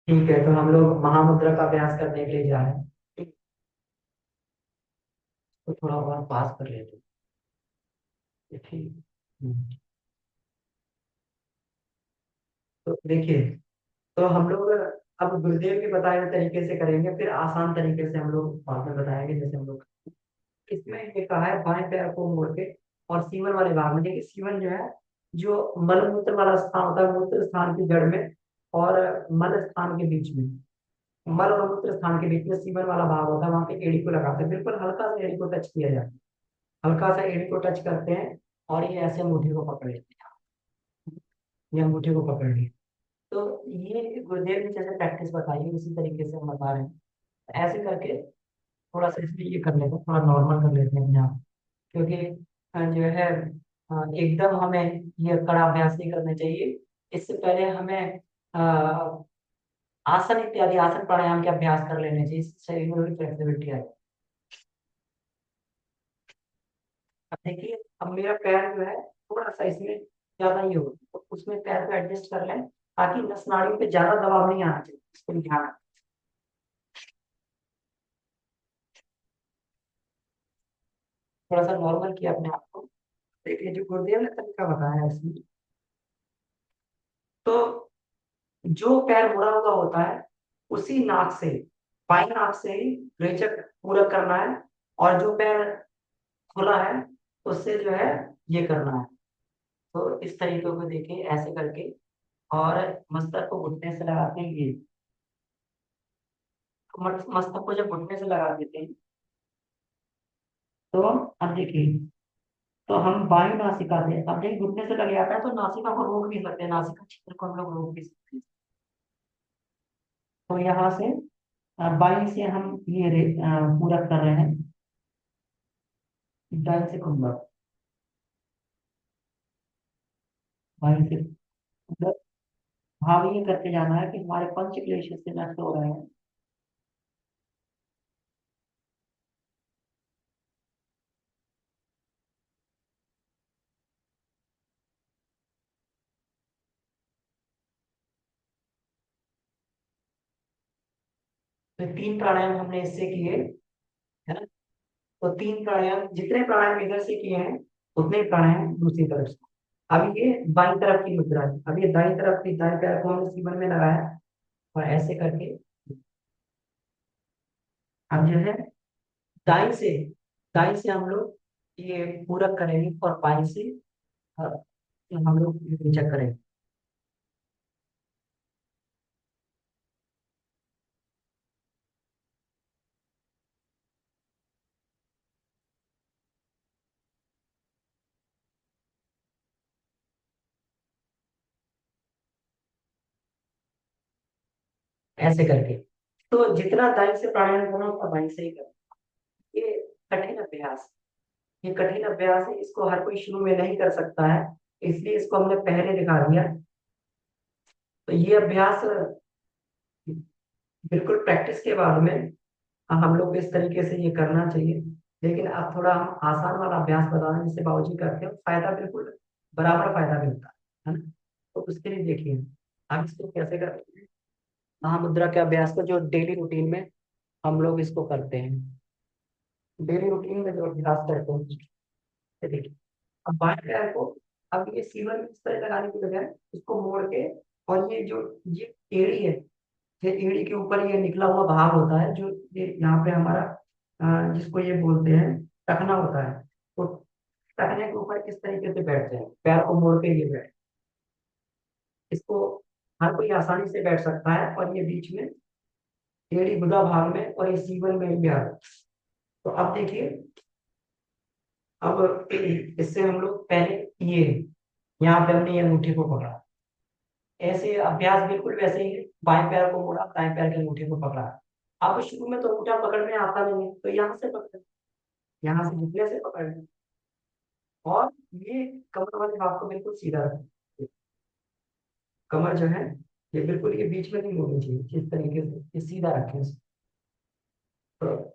ठीक है, तो हम लोग महामुद्रा का अभ्यास करने के लिए जा रहे हैं। ठीक, तो थोड़ा और पास कर लेते हैं। ठीक। हम्म। तो देखिए, तो हम लोग अब गुरुदेव के बताए हुए तरीके से करेंगे, फिर आसान तरीके से हम लोग बाद में बताएंगे। जैसे हम लोग इसमें ये कहा है बाएं पैर को मोड़ के और सीवन वाले भाग में। देखिए सीवन जो है, जो मलमूत्र वाला स्थान होता है, मूत्र स्थान की जड़ में और मल स्थान के बीच में, मल और मूत्र स्थान के बीच में सीवन वाला भाग होता है, वहां पे एड़ी को लगाते हैं। बिल्कुल हल्का सा एड़ी को टच किया जाता है, हल्का सा एड़ी को टच करते हैं और ये ऐसे अंगूठी को पकड़ लेते हैं। ये अंगूठी को पकड़ लिया। तो ये गुरुदेव ने जैसे प्रैक्टिस बताई है, उसी तरीके से हम बता रहे हैं। ऐसे करके थोड़ा सा इसमें ये कर लेते हैं, थोड़ा नॉर्मल कर लेते हैं अपने आप। क्योंकि जो है एकदम हमें ये कड़ा अभ्यास नहीं करना चाहिए। इससे पहले हमें अ, आसन इत्यादि आसन प्राणायाम के अभ्यास कर लेने चाहिए, इससे शरीर में थोड़ी फ्लेक्सिबिलिटी आए। अब देखिए, अब मेरा पैर जो है थोड़ा सा इसमें ज्यादा ही हो, तो उसमें पैर को एडजस्ट कर लें ताकि नस नाड़ियों पे ज्यादा दबाव नहीं आना चाहिए, इसको भी ध्यान रखें। थोड़ा सा नॉर्मल किया अपने आप को। देखिए जो गुरुदेव ने तरीका बताया है इसमें, तो जो पैर मुड़ा हुआ होता है उसी नाक से, बाई नाक से ही रेचक पूरा करना है, और जो पैर खुला है उससे जो है ये करना है। तो इस तरीके को देखिए ऐसे करके, और मस्तक को घुटने से लगाते हैं ये। तो मस्तक को जब घुटने से लगा देते हैं, तो अब देखिए, तो हम बाई नासिका से, अब देखिए घुटने से लग जाता है तो नासिका को रोक भी सकते हैं, नासिका क्षेत्र को हम लोग रोक भी सकते हैं। तो यहाँ से बाई से हम ये पूरा कर रहे हैं, दाएं से कुंभा, बाई से अंदर। भाव ये करके जाना है कि हमारे पंच क्लेश से नष्ट हो रहे हैं। तो तीन प्राणायाम हमने इससे किए, है ना। तो तीन प्राणायाम, जितने प्राणायाम इधर से किए हैं उतने प्राणायाम दूसरी तरफ से। अब ये बाईं तरफ की मुद्रा है, अब ये दाईं तरफ की, दाएं पैर को हमने सीवन में लगाया और ऐसे करके हम जो है दाई से, दाई से हम लोग ये पूरक करेंगे और बाई से अ, हम लोग चेक करेंगे। ऐसे करके, तो जितना दाई से प्राणायाम करना उतना बाई से ही करना। ये कठिन अभ्यास, ये कठिन अभ्यास है, इसको हर कोई शुरू में नहीं कर सकता है, इसलिए इसको हमने पहले दिखा दिया। तो ये अभ्यास बिल्कुल प्रैक्टिस के बाद में हम लोग को इस तरीके से ये करना चाहिए। लेकिन अब थोड़ा हम आसान वाला अभ्यास बता रहे हैं जिससे बाबूजी करते हैं, फायदा बिल्कुल बराबर फायदा मिलता है ना। तो उसके लिए देखिए हम इसको कैसे करते हैं, महामुद्रा के अभ्यास को जो डेली रूटीन में हम लोग इसको करते हैं, डेली रूटीन में जो अभ्यास करते हैं। ये देखिए, अब बाएं पैर को, अब ये सीवर में इस तरह लगाने की बजाय इसको मोड़ के, और ये जो ये एड़ी है, ये एड़ी के ऊपर ये निकला हुआ भाग होता है, जो ये यहाँ पे हमारा जिसको ये बोलते हैं टखना होता है। तो टखने के ऊपर इस तरीके से बैठते हैं, पैर को मोड़ के ये बैठ, इसको हर कोई आसानी से बैठ सकता है, और ये बीच में एड़ी गुदा भाग में और ये सीवन में भी आ रहा है। तो अब देखिए, अब इससे हम लोग पहले ये यहाँ पे हमने ये अंगूठी को पकड़ा, ऐसे अभ्यास बिल्कुल वैसे ही है। बाएं पैर को मोड़ा, दाएं पैर के अंगूठे को पकड़ा। अब शुरू में तो अंगूठा पकड़ने आता नहीं है, तो यहाँ से पकड़, यहाँ से घुटने से पकड़ लें, और ये कमर वाले भाग को बिल्कुल सीधा रखें। कमर जो है ये बिल्कुल ये बीच में नहीं होनी चाहिए, इस तरीके से ये सीधा रखें इसको। तो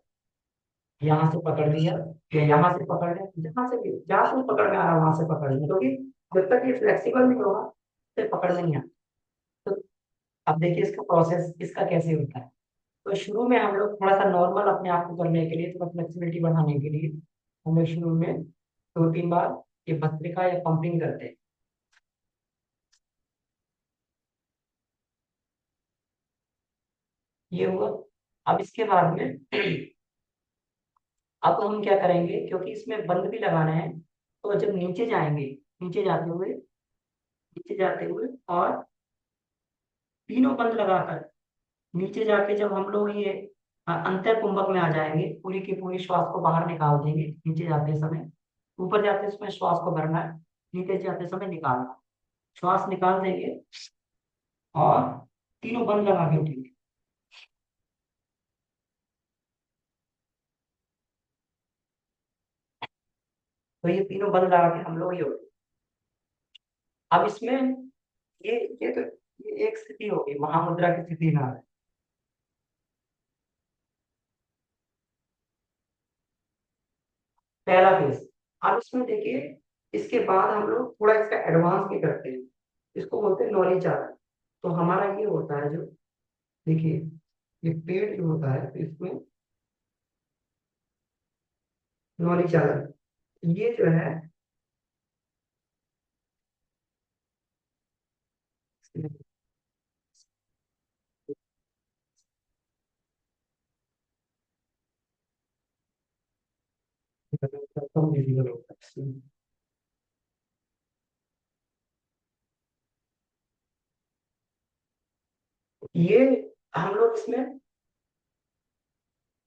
यहाँ से पकड़ लिया, या यहाँ से पकड़ लें, जहां से भी, जहां से पकड़ में आ रहा है वहां से पकड़ लें, क्योंकि जब तक ये फ्लेक्सिबल नहीं होगा तो पकड़ में नहीं आता। तो अब देखिए इसका प्रोसेस इसका कैसे होता है। तो शुरू में हम लोग थोड़ा सा नॉर्मल अपने आप को करने के लिए, थोड़ा फ्लेक्सिबिलिटी बढ़ाने के लिए हम लोग शुरू में 2-3 बार ये भस्त्रिका या पंपिंग करते हैं। ये हुआ। अब इसके बाद में अब हम क्या करेंगे, क्योंकि इसमें बंद भी लगाना है, तो जब नीचे जाएंगे, नीचे जाते हुए और तीनों बंद लगाकर नीचे जाके जब हम लोग ये अंतर कुंभक में आ जाएंगे, पूरी की पूरी श्वास को बाहर निकाल देंगे नीचे जाते समय। ऊपर जाते समय श्वास को भरना है, नीचे जाते समय निकालना। श्वास निकाल देंगे और तीनों बंद लगा के उठेंगे। तो ये तीनों बंद लगा के हम लोग ये उठे। अब इसमें ये तो ये एक स्थिति होगी, महामुद्रा की स्थिति ना है। पहला फेज। अब इसमें देखिए, इसके बाद हम लोग थोड़ा इसका एडवांस भी करते हैं। इसको बोलते हैं नौली चालन। तो हमारा ये होता है जो, देखिए ये पेड़ जो होता है, तो इसमें नौली चालन ये जो है, कम विजिबल होता है। ये हम लोग इसमें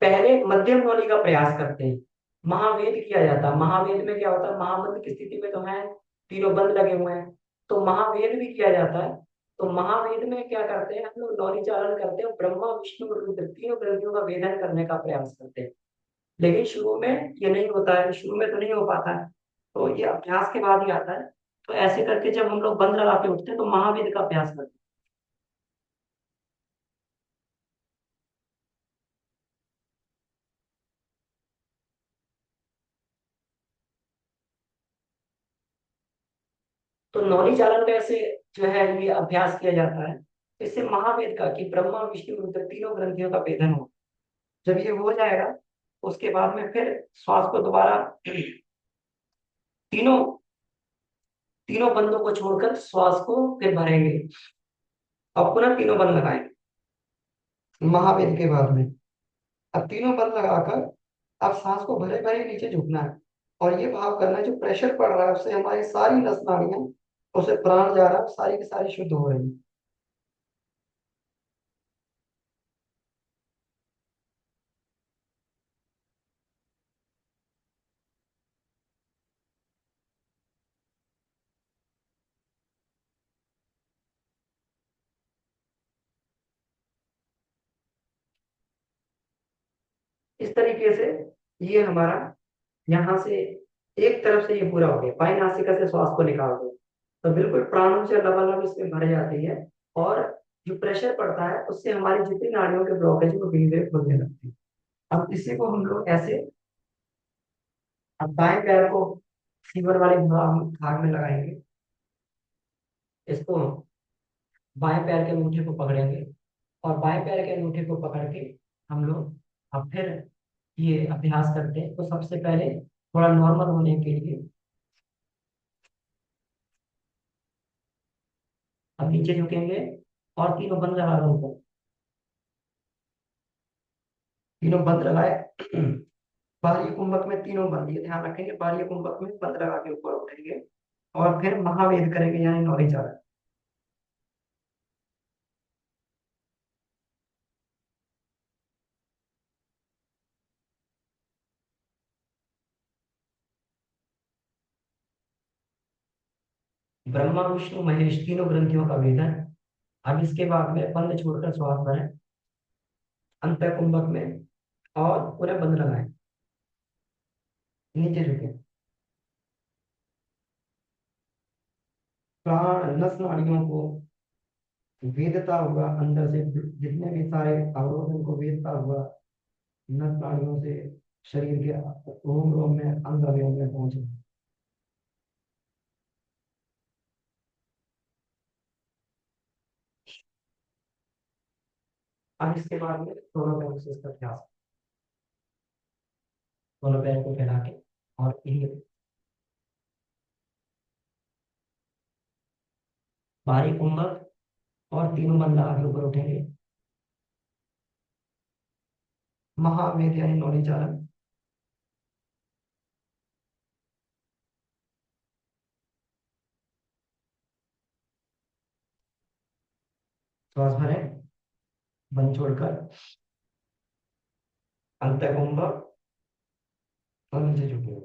पहले मध्यम नौली का प्रयास करते हैं। महावेद किया जाता है। महावेद में क्या होता है, महामंत्र की स्थिति में तो है, तीनों बंद लगे हुए हैं, तो महावेद भी किया जाता है। तो महावेद में क्या करते हैं हम लोग, नौली चालन करते हैं, ब्रह्मा विष्णु और रुद्र तीनों ग्रंथियों का वेदन करने का प्रयास करते हैं। लेकिन शुरू में ये नहीं होता है, शुरू में तो नहीं हो पाता है, तो ये अभ्यास के बाद ही आता है। तो ऐसे करके जब हम लोग बंद लगा के उठते हैं तो महावेद का अभ्यास करते हैं। तो नौली चालन का ऐसे जो है ये अभ्यास किया जाता है। इससे महावेद का, कि ब्रह्मा विष्णु रुद्र तीनों ग्रंथियों का वेदन हो। जब ये हो जाएगा, उसके बाद में फिर श्वास को दोबारा तीनों तीनों बंदों को छोड़कर श्वास को फिर भरेंगे और पुनः तीनों बंद लगाएंगे महावेद के बाद में। अब तीनों बंद लगाकर अब सांस को भरे भरे नीचे झुकना है, और ये भाव करना है जो प्रेशर पड़ रहा है उससे हमारी सारी नस नाड़ियां, उससे प्राण जा रहा है, सारी की सारी शुद्ध हो रही है। इस तरीके से ये हमारा यहाँ से एक तरफ से ये पूरा हो गया, बाएं नासिका से श्वास को निकाल दो, तो बिल्कुल प्राण ऊर्जा लबालब इसमें भर जाती है, और जो प्रेशर पड़ता है उससे हमारी जितनी नाड़ियों के ब्लॉकेज वो धीरे धीरे खुलने लगती है। अब इसी को हम लोग ऐसे, अब दाएं पैर को फीवर वाले भाग भाग में लगाएंगे, इसको बाएं पैर के अंगूठे को पकड़ेंगे, और बाएं पैर के अंगूठे को पकड़ के हम लोग अब फिर ये अभ्यास करते हैं। तो सबसे पहले थोड़ा नॉर्मल होने के लिए अब नीचे झुकेंगे और तीनों बंद लगा दो ऊपर। तीनों बंद लगाए, बाह्य कुंभक में तीनों बंद, ये ध्यान रखेंगे, बाह्य कुंभक में बंद लगा के ऊपर उठेंगे और फिर महावेद करेंगे, यानी नौरी चालन। ब्रह्मा विष्णु महेश तीनों ग्रंथियों का वेदन। अब इसके बाद में बंद छोड़कर श्वास भरें अंत कुंभक में, और पूरे बंद लगाएं, नीचे झुके। प्राण नस नाड़ियों को वेदता हुआ, अंदर से जितने भी सारे अवरोध हैं, उनको वेदता हुआ नस नाड़ियों से शरीर के रोम रोम में, अंग अवयव में पहुंचे। अब इसके बाद में दोनों पैरों से इसका अभ्यास, दोनों पैर को फैला के, और ये बारीक कुंभक और तीनों बंदा आगे ऊपर उठेंगे। महावेद यानी नौनी चालन। श्वास भरें, बंद छोड़कर, अंत कुंभक और नीचे झुके।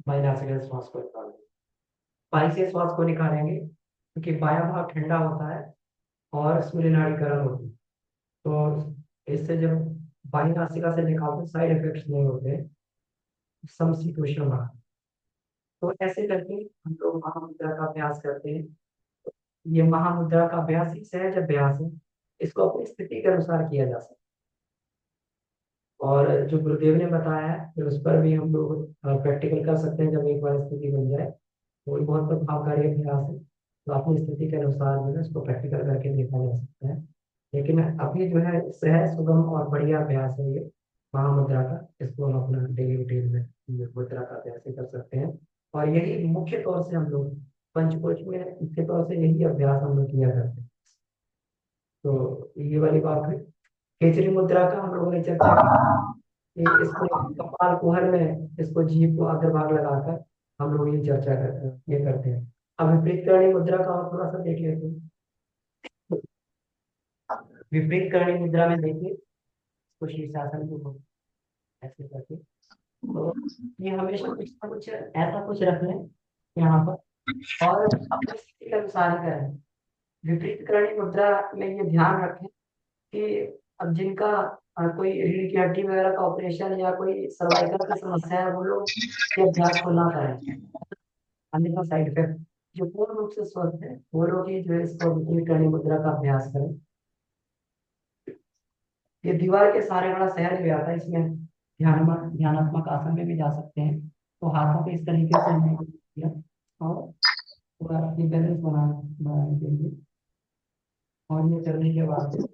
बाएं नासिका से श्वास को निकालें, बाएं से श्वास को निकालेंगे क्योंकि बायां भाग ठंडा होता है और सूर्य नाड़ी गर्म होती है। तो इससे जब बाएं नासिका से निकालते साइड इफेक्ट्स नहीं होते, समशीतोष्ण वहां। तो ऐसे करके हम लोग महामुद्रा का अभ्यास करते हैं। ये महामुद्रा का अभ्यास ही सहज अभ्यास है, इसको अपनी स्थिति के अनुसार किया जा सकता है। और जो गुरुदेव ने बताया है फिर उस पर भी हम लोग प्रैक्टिकल कर सकते हैं जब एक बार स्थिति बन जाए। वो भी बहुत प्रभावकारी अभ्यास है, तो अपनी स्थिति के अनुसार जो है इसको प्रैक्टिकल करके देखा जा सकता है। लेकिन अभी जो है सहज सुगम और बढ़िया अभ्यास है ये महामुद्रा का, इसको हम अपना डेली रूटीन में ये मुद्रा का अभ्यास ही कर सकते हैं। और यही मुख्य तौर से हम लोग पंचकोश में मुख्य तौर से यही अभ्यास हम लोग किया करते हैं। तो ये वाली बात है। खेचरी मुद्रा का हम लोगों ने चर्चा की कि इसको कपाल कुहर में इसको जीभ को अग्रभाग लगाकर हम लोग ये चर्चा करते, ये करते हैं। अब विपरीत करणी मुद्रा का और थोड़ा सा देख लेते हैं। विपरीत करणी मुद्रा में देखिए, इसको शीर्षासन को ऐसे करके, तो ये हमेशा कुछ ना कुछ ऐसा कुछ रख लें यहाँ पर और अपनी स्थिति के अनुसार ही करें। विपरीत करणी मुद्रा में ये ध्यान रखें कि अब जिनका कोई रीढ़ की हड्डी वगैरह का ऑपरेशन या कोई सर्वाइकल की समस्या है वो लोग ये अभ्यास को ना करें, अन्यथा साइड इफेक्ट। जो पूर्ण रूप से स्वस्थ है वो लोग ही जो है इसको विपरीत करणी मुद्रा का अभ्यास करें। ये दीवार के सहारे बड़ा सहज भी आता है, इसमें ध्यानात्मक आसन में भी जा सकते हैं। तो हाथों को इस तरीके से हमने किया और पूरा अपनी बैलेंस बनाने के लिए, और ये करने के बाद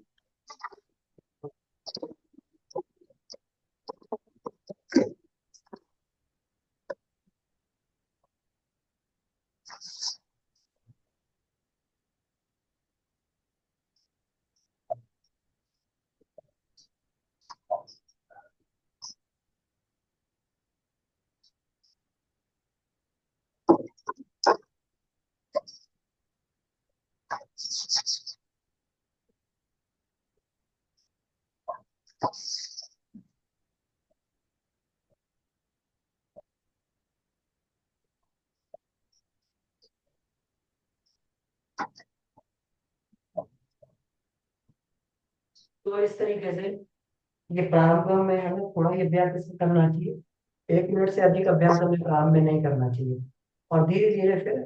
तो इस तरीके से ये प्रारंभ में हमें थोड़ा ही अभ्यास इसमें करना चाहिए। 1 मिनट से अधिक अभ्यास हमें प्रारंभ में नहीं करना चाहिए, और धीरे धीरे फिर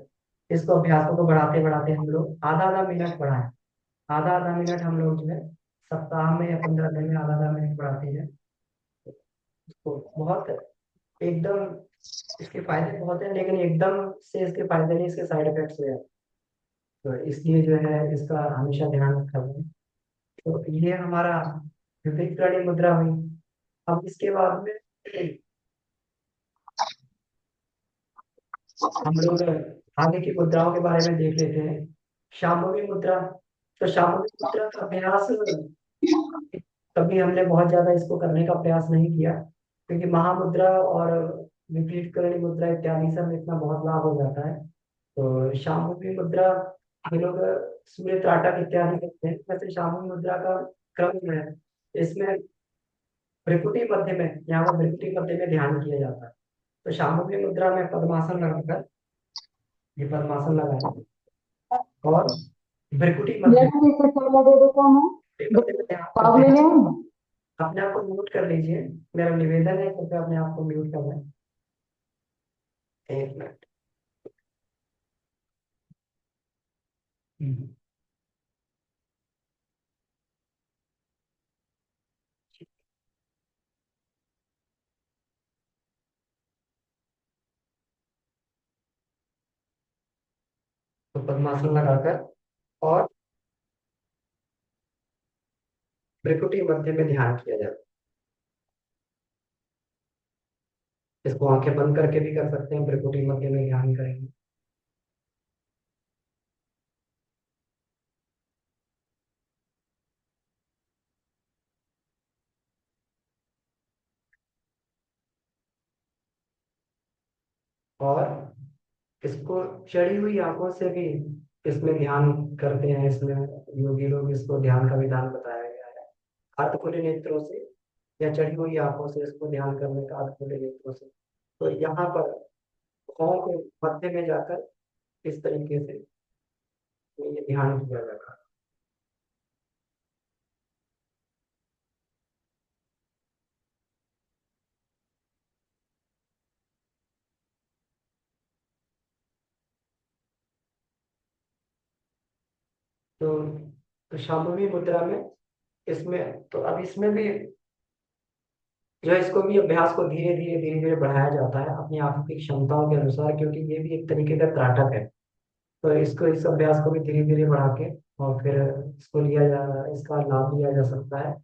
इसको अभ्यासों को बढ़ाते बढ़ाते हम लोग आधा आधा मिनट बढ़ाएं। आधा आधा मिनट हम लोग जो है सप्ताह में या 15 दिन में आधा आधा मिनट बढ़ाते हैं। इसको बहुत एकदम इसके फायदे बहुत हैं, लेकिन एकदम से इसके फायदे नहीं, इसके साइड इफेक्ट्स हुए हैं। तो इसलिए जो है इसका हमेशा ध्यान रखा जाए। तो ये हमारा विपरीत करणी मुद्रा हुई। अब इसके बाद में हम लोग आगे की मुद्राओं के बारे में देख लेते हैं। शांभवी मुद्रा। तो शांभवी मुद्रा का अभ्यास कभी हमने बहुत ज्यादा इसको करने का प्रयास नहीं किया, क्योंकि महामुद्रा और विपरीत करणी मुद्रा इत्यादि सब में इतना बहुत लाभ हो जाता है। तो शांभवी मुद्रा हम लोग सूर्य त्राटक इत्यादि करते हैं। वैसे शांभवी मुद्रा का क्रम जो है इसमें भ्रिकुटी मध्य में, यहाँ पर भ्रिकुटी मध्य में ध्यान किया जाता है। तो शांभवी मुद्रा में पद्मासन लगाकर, ये पद्मासन लगाए और भ्रिकुटी मध्य जैसे इससे पहले दे देता हूँ मध्य में ध्यान पाव करते ले हैं। लें। अपने आप को म्यूट कर लीजिए, मेरा निवेदन है कृपया अपने आप को म्यूट कर लें। 1 मिनट। हम्म। तो पद्मासन लगाकर और भ्रिकुटी मध्य में ध्यान किया जाता है। इसको आंखें बंद करके भी कर सकते हैं, भ्रिकुटी मध्य में ध्यान करेंगे। और इसको चढ़ी हुई आंखों से भी इसमें ध्यान करते हैं। इसमें योगी लोग इसको ध्यान का विधान बताया गया है। अर्ध खुले नेत्रों से या चढ़ी हुई आंखों से इसको ध्यान करने का, अर्ध खुले नेत्रों से। तो यहाँ पर पाँव के मध्य में जाकर इस तरीके से ये ध्यान किया जाता है। तो शांभवी मुद्रा में इसमें तो अब इसमें भी जो है, इसको भी अभ्यास को धीरे धीरे बढ़ाया जाता है अपनी आंखों की क्षमताओं के अनुसार, क्योंकि ये भी एक तरीके का त्राटक है। तो इसको, इस अभ्यास को भी धीरे धीरे बढ़ा के और फिर इसको इसका लाभ लिया जा सकता है।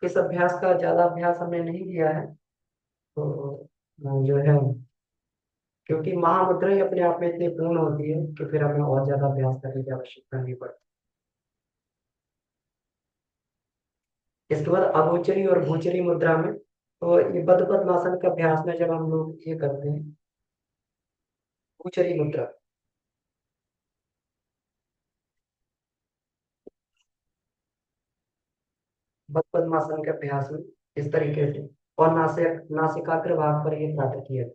इस अभ्यास का ज्यादा अभ्यास हमने नहीं किया है। तो जो है, क्योंकि महामुद्रा ही अपने आप में इतनी पूर्ण होती है कि फिर हमें और ज्यादा अभ्यास करने की आवश्यकता नहीं पड़ती। इसके बाद अगोचरी और गोचरी मुद्रा में, तो ये बद्ध पद्मासन के अभ्यास में जब हम लोग ये करते हैं, गोचरी मुद्रा, बद्ध पद्मासन के अभ्यास में इस तरीके से, और नासिकाग्र भाग पर ये प्राप्त किया।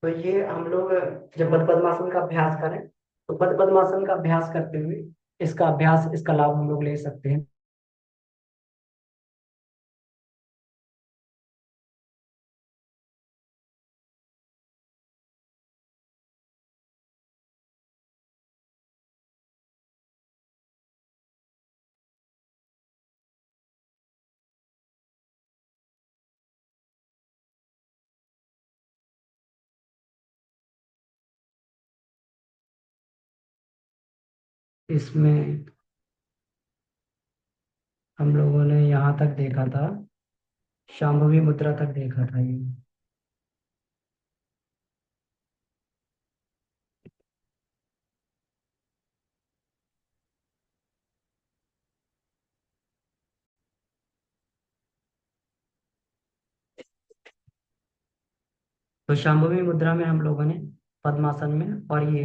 तो ये हम लोग जब बद्ध पद्मासन का अभ्यास करें, तो बद्ध पद्मासन का अभ्यास करते हुए इसका लाभ हम लोग ले सकते हैं। इसमें हम लोगों ने यहाँ तक देखा था, शांभवी मुद्रा तक देखा था ये। तो शांभवी मुद्रा में हम लोगों ने पद्मासन में, और ये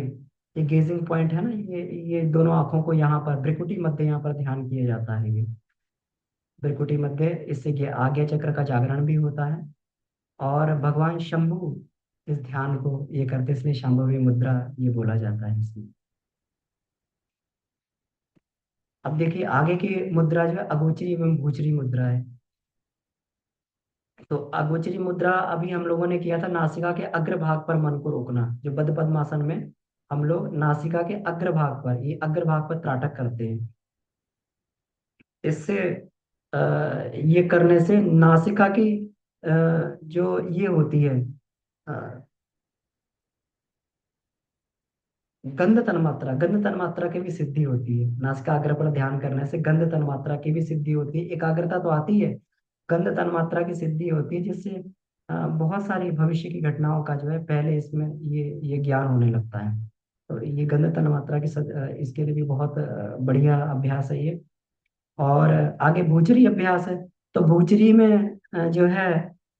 गेजिंग पॉइंट है ना, ये दोनों आंखों को यहाँ पर भ्रिकुटी मध्य यहाँ पर ध्यान किया जाता है। ये भ्रिकुटी मध्य, इससे ये आज्ञा चक्र का जागरण भी होता है। और भगवान शंभु इस ध्यान को ये करते, इसलिए शांभवी मुद्रा ये बोला जाता है इसमें। अब देखिए आगे की मुद्रा जो है अगोचरी एवं भूचरी मुद्रा है। तो अगोचरी मुद्रा अभी हम लोगों ने किया था, नासिका के अग्र भाग पर मन को रोकना। जो बद्ध पद्मासन में हम लोग नासिका के अग्र भाग पर, ये अग्र भाग पर त्राटक करते हैं। इससे ये करने से नासिका की जो ये होती है, अ, गंध तन्मात्रा की भी सिद्धि होती है। नासिकाग्र पर ध्यान करने से गंध तन्मात्रा की भी सिद्धि होती है। एकाग्रता तो आती है, गंध तन्मात्रा की सिद्धि होती है, जिससे बहुत सारी भविष्य की घटनाओं का जो है पहले इसमें ये ज्ञान होने लगता है। तो ये गंध तन्मात्रा इसके लिए भी बहुत बढ़िया अभ्यास है ये। और आगे भूचरी अभ्यास है। तो भूचरी में जो है,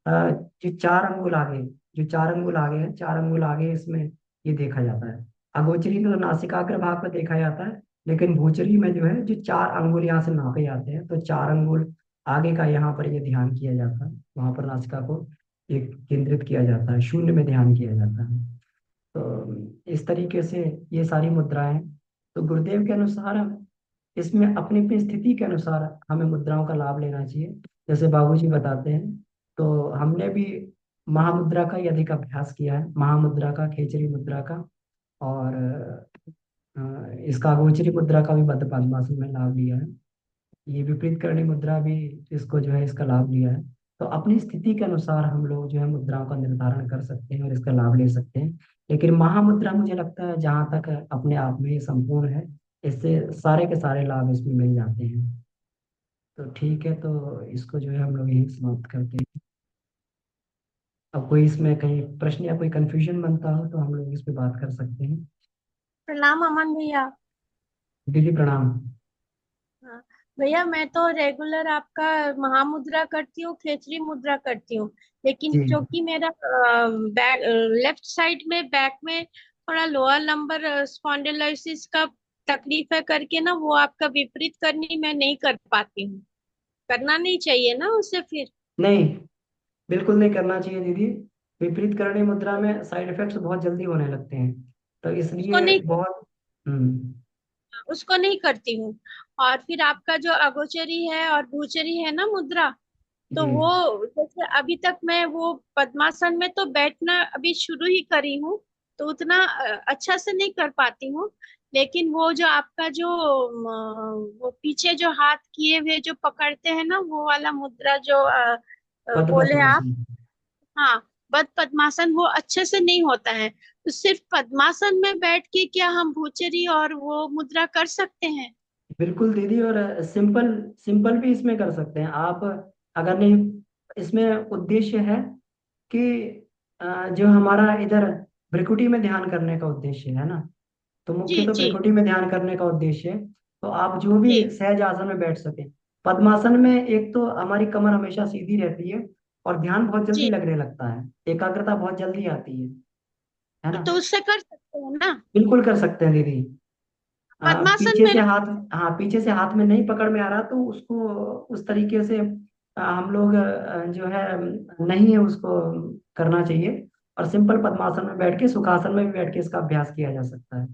जो चार अंगुल आगे, जो चार अंगुल आगे है, चार अंगुल आगे इसमें ये देखा जाता है। अगोचरी में तो नासिकाग्र भाग पर देखा जाता है, लेकिन भूचरी में जो है, जो चार अंगुल यहाँ से नापे जाते हैं, तो चार अंगुल आगे का यहाँ पर ये ध्यान किया जाता है। वहां पर नासिका को एक केंद्रित किया जाता है, शून्य में ध्यान किया जाता है। तो इस तरीके से ये सारी मुद्राएं, तो गुरुदेव के अनुसार इसमें अपनी अपनी स्थिति के अनुसार हमें मुद्राओं का लाभ लेना चाहिए। जैसे बाबूजी बताते हैं, तो हमने भी महामुद्रा का ही अधिक अभ्यास किया है, महामुद्रा का, खेचरी मुद्रा का, और इसका गोचरी मुद्रा का भी बद्ध पद्मासन में लाभ लिया है। ये विपरीत करणी मुद्रा भी, इसको जो है इसका लाभ लिया है। तो अपनी स्थिति के अनुसार हम लोग जो है मुद्राओं का निर्धारण कर सकते हैं और इसका लाभ ले सकते हैं। लेकिन महामुद्रा मुझे लगता है जहाँ तक अपने आप में ये संपूर्ण है, इससे सारे के सारे लाभ इसमें मिल जाते हैं। तो ठीक है, तो इसको जो है हम लोग यही समाप्त करते हैं। अब कोई इसमें कहीं प्रश्न या कोई कंफ्यूजन बनता हो तो हम लोग इस पे बात कर सकते हैं। प्रणाम अमन भैया। दीदी प्रणाम। हाँ, भैया मैं तो रेगुलर आपका महामुद्रा करती हूँ, खेचरी मुद्रा करती हूँ। लेकिन जी। जो कि मेरा बैक, लेफ्ट साइड में बैक में थोड़ा लोअर लंबर स्पॉन्डिलोसिस का तकलीफ है करके ना, वो आपका विपरीत करनी मैं नहीं कर पाती हूँ। करना नहीं चाहिए ना उससे फिर? नहीं, बिल्कुल नहीं करना चाहिए दीदी। विपरीत करणी मुद्रा में साइड इफेक्ट्स बहुत जल्दी होने लगते हैं, तो उसको इसलिए नहीं बहुत। उसको नहीं करती हूँ। और फिर आपका जो अगोचरी है और भूचरी है ना मुद्रा, तो जी। वो जैसे अभी तक मैं वो पद्मासन में तो बैठना अभी शुरू ही करी हूँ, तो उतना अच्छा से नहीं कर पाती हूँ। लेकिन वो जो आपका जो वो पीछे जो हाथ किए हुए जो पकड़ते हैं ना, वो वाला मुद्रा जो बद्ध बोले आप। पद्मासन। हाँ, बद पद्मासन वो अच्छे से नहीं होता है। तो सिर्फ पद्मासन में बैठ के क्या हम भूचरी और वो मुद्रा कर सकते हैं? बिल्कुल दीदी, और सिंपल सिंपल भी इसमें कर सकते हैं आप। अगर नहीं, इसमें उद्देश्य है कि जो हमारा इधर भ्रिकुटी में ध्यान करने का उद्देश्य है ना, तो जी मुख्य तो जी भ्रिकुटी में ध्यान करने का उद्देश्य है। तो आप जो भी जी सहज आसन में बैठ सके। पद्मासन में एक तो हमारी कमर हमेशा सीधी रहती है, और ध्यान बहुत जल्दी जी। लगने लगता है, एकाग्रता बहुत जल्दी आती है ना। तो उससे कर सकते हैं ना? बिल्कुल कर सकते हैं दीदी। पद्मासन पीछे में। से हाथ, हाँ पीछे से हाथ में नहीं पकड़ में आ रहा तो उसको उस तरीके से हम लोग जो है नहीं है उसको करना चाहिए। और सिंपल पद्मासन में बैठ के, सुखासन में भी बैठ के इसका अभ्यास किया जा सकता है।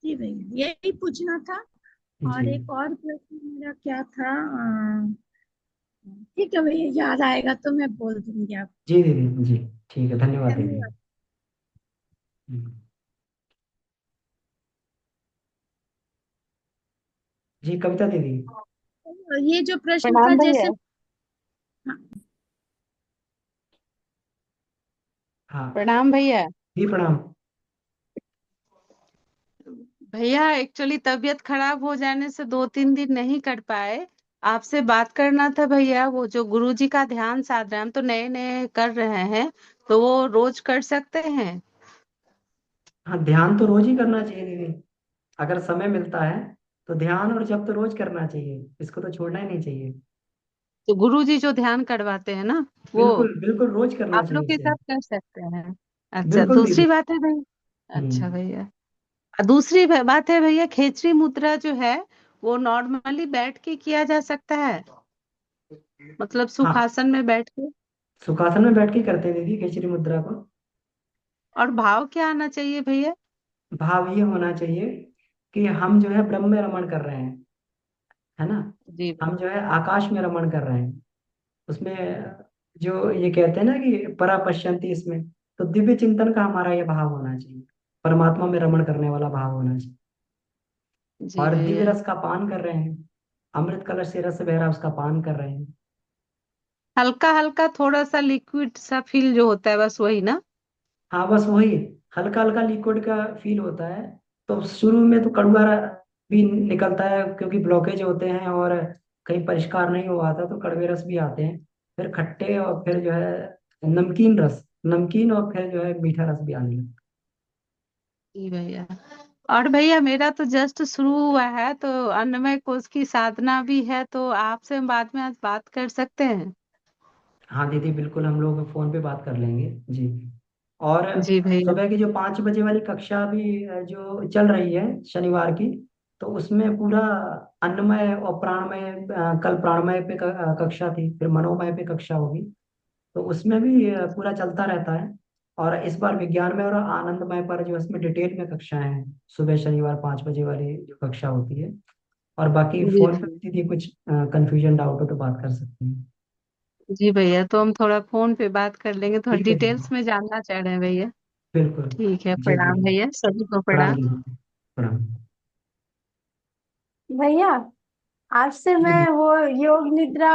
जी भैया, यही पूछना था। जी। और एक और प्रश्न मेरा क्या था? ठीक है भैया, याद आएगा तो मैं बोल दूंगी आप। जी दीदी जी। ठीक है, धन्यवाद दीदी। धन्यवाद। हम्म। जी कविता दीदी। ये जो प्रश्न था प्रणाम जैसे। भैया। हाँ, हाँ। प्रणाम भैया। जी प्रणाम। भैया एक्चुअली तबीयत खराब हो जाने से 2-3 दिन नहीं कर पाए। आपसे बात करना था भैया, वो जो गुरुजी का ध्यान साधना हम तो नए नए कर रहे हैं, तो वो रोज कर सकते हैं? हाँ, ध्यान तो रोज ही करना चाहिए दीदी। अगर समय मिलता है तो ध्यान और जप तो रोज करना चाहिए, इसको तो छोड़ना ही नहीं चाहिए। तो गुरुजी जो ध्यान करवाते हैं ना, वो बिल्कुल बिल्कुल, रोज करना आप लोग चाहिए के इसे। साथ कर सकते हैं? अच्छा, बिल्कुल दीदी। दूसरी बात है भैया। अच्छा हम्म। भैया, दूसरी बात है भैया, खेचरी मुद्रा जो है वो नॉर्मली बैठ के किया जा सकता है? मतलब हाँ, सुखासन में बैठ के? सुखासन में बैठ के करते हैं दीदी खेचरी मुद्रा को। और भाव क्या आना चाहिए भैया? भाव ये होना चाहिए कि हम जो है ब्रह्म में रमण कर रहे हैं, है ना। जी हम भैया। जो है आकाश में रमण कर रहे हैं। उसमें जो ये कहते हैं ना कि परा पश्यंती, इसमें तो दिव्य चिंतन का हमारा ये भाव होना चाहिए, परमात्मा में रमण करने वाला भाव होना चाहिए। जी और दिव्य भैया। रस का पान कर रहे हैं, अमृत कलश से रस बह रहा है, उसका पान कर रहे हैं। हल्का हल्का थोड़ा सा लिक्विड सा फील जो होता है, बस वही ना? हाँ बस वही, हल्का हल्का लिक्विड का फील होता है। तो शुरू में तो कड़वा भी निकलता है क्योंकि ब्लॉकेज होते हैं, और कहीं परिष्कार नहीं हुआ था तो कड़वे रस भी आते हैं। फिर खट्टे, और फिर जो है नमकीन रस, नमकीन, और फिर जो है मीठा रस भी आने लगता जी भैया। और भैया मेरा तो जस्ट शुरू हुआ है, तो अन्नमय कोश की साधना भी है, तो आपसे हम बाद में आज बात कर सकते हैं? है। हाँ दीदी बिल्कुल, हम लोग फोन पे बात कर लेंगे। जी। और जी भैया। सुबह की जो 5 बजे वाली कक्षा भी जो चल रही है शनिवार की, तो उसमें पूरा अन्नमय और प्राणमय, कल प्राणमय पे कक्षा थी, फिर मनोमय पे कक्षा होगी। तो उसमें भी पूरा चलता रहता है। और इस बार विज्ञानमय और आनंदमय पर जो इसमें डिटेल में कक्षाएं हैं, सुबह शनिवार 5 बजे वाली जो कक्षा होती है। और बाकी जी फोन पे जी। दीदी कुछ कंफ्यूजन डाउट हो तो बात कर सकते हैं। जी भैया, तो हम थोड़ा फोन पे बात कर लेंगे, थोड़ा ठीक है दीदी। डिटेल्स में जानना चाह रहे हैं भैया। बिल्कुल। ठीक है, जी प्रणाम दीदी। भैया, सभी को प्रणाम प्रणाम। दीदी। प्रणाम। भैया, आपसे जी मैं दीदी। वो योग निद्रा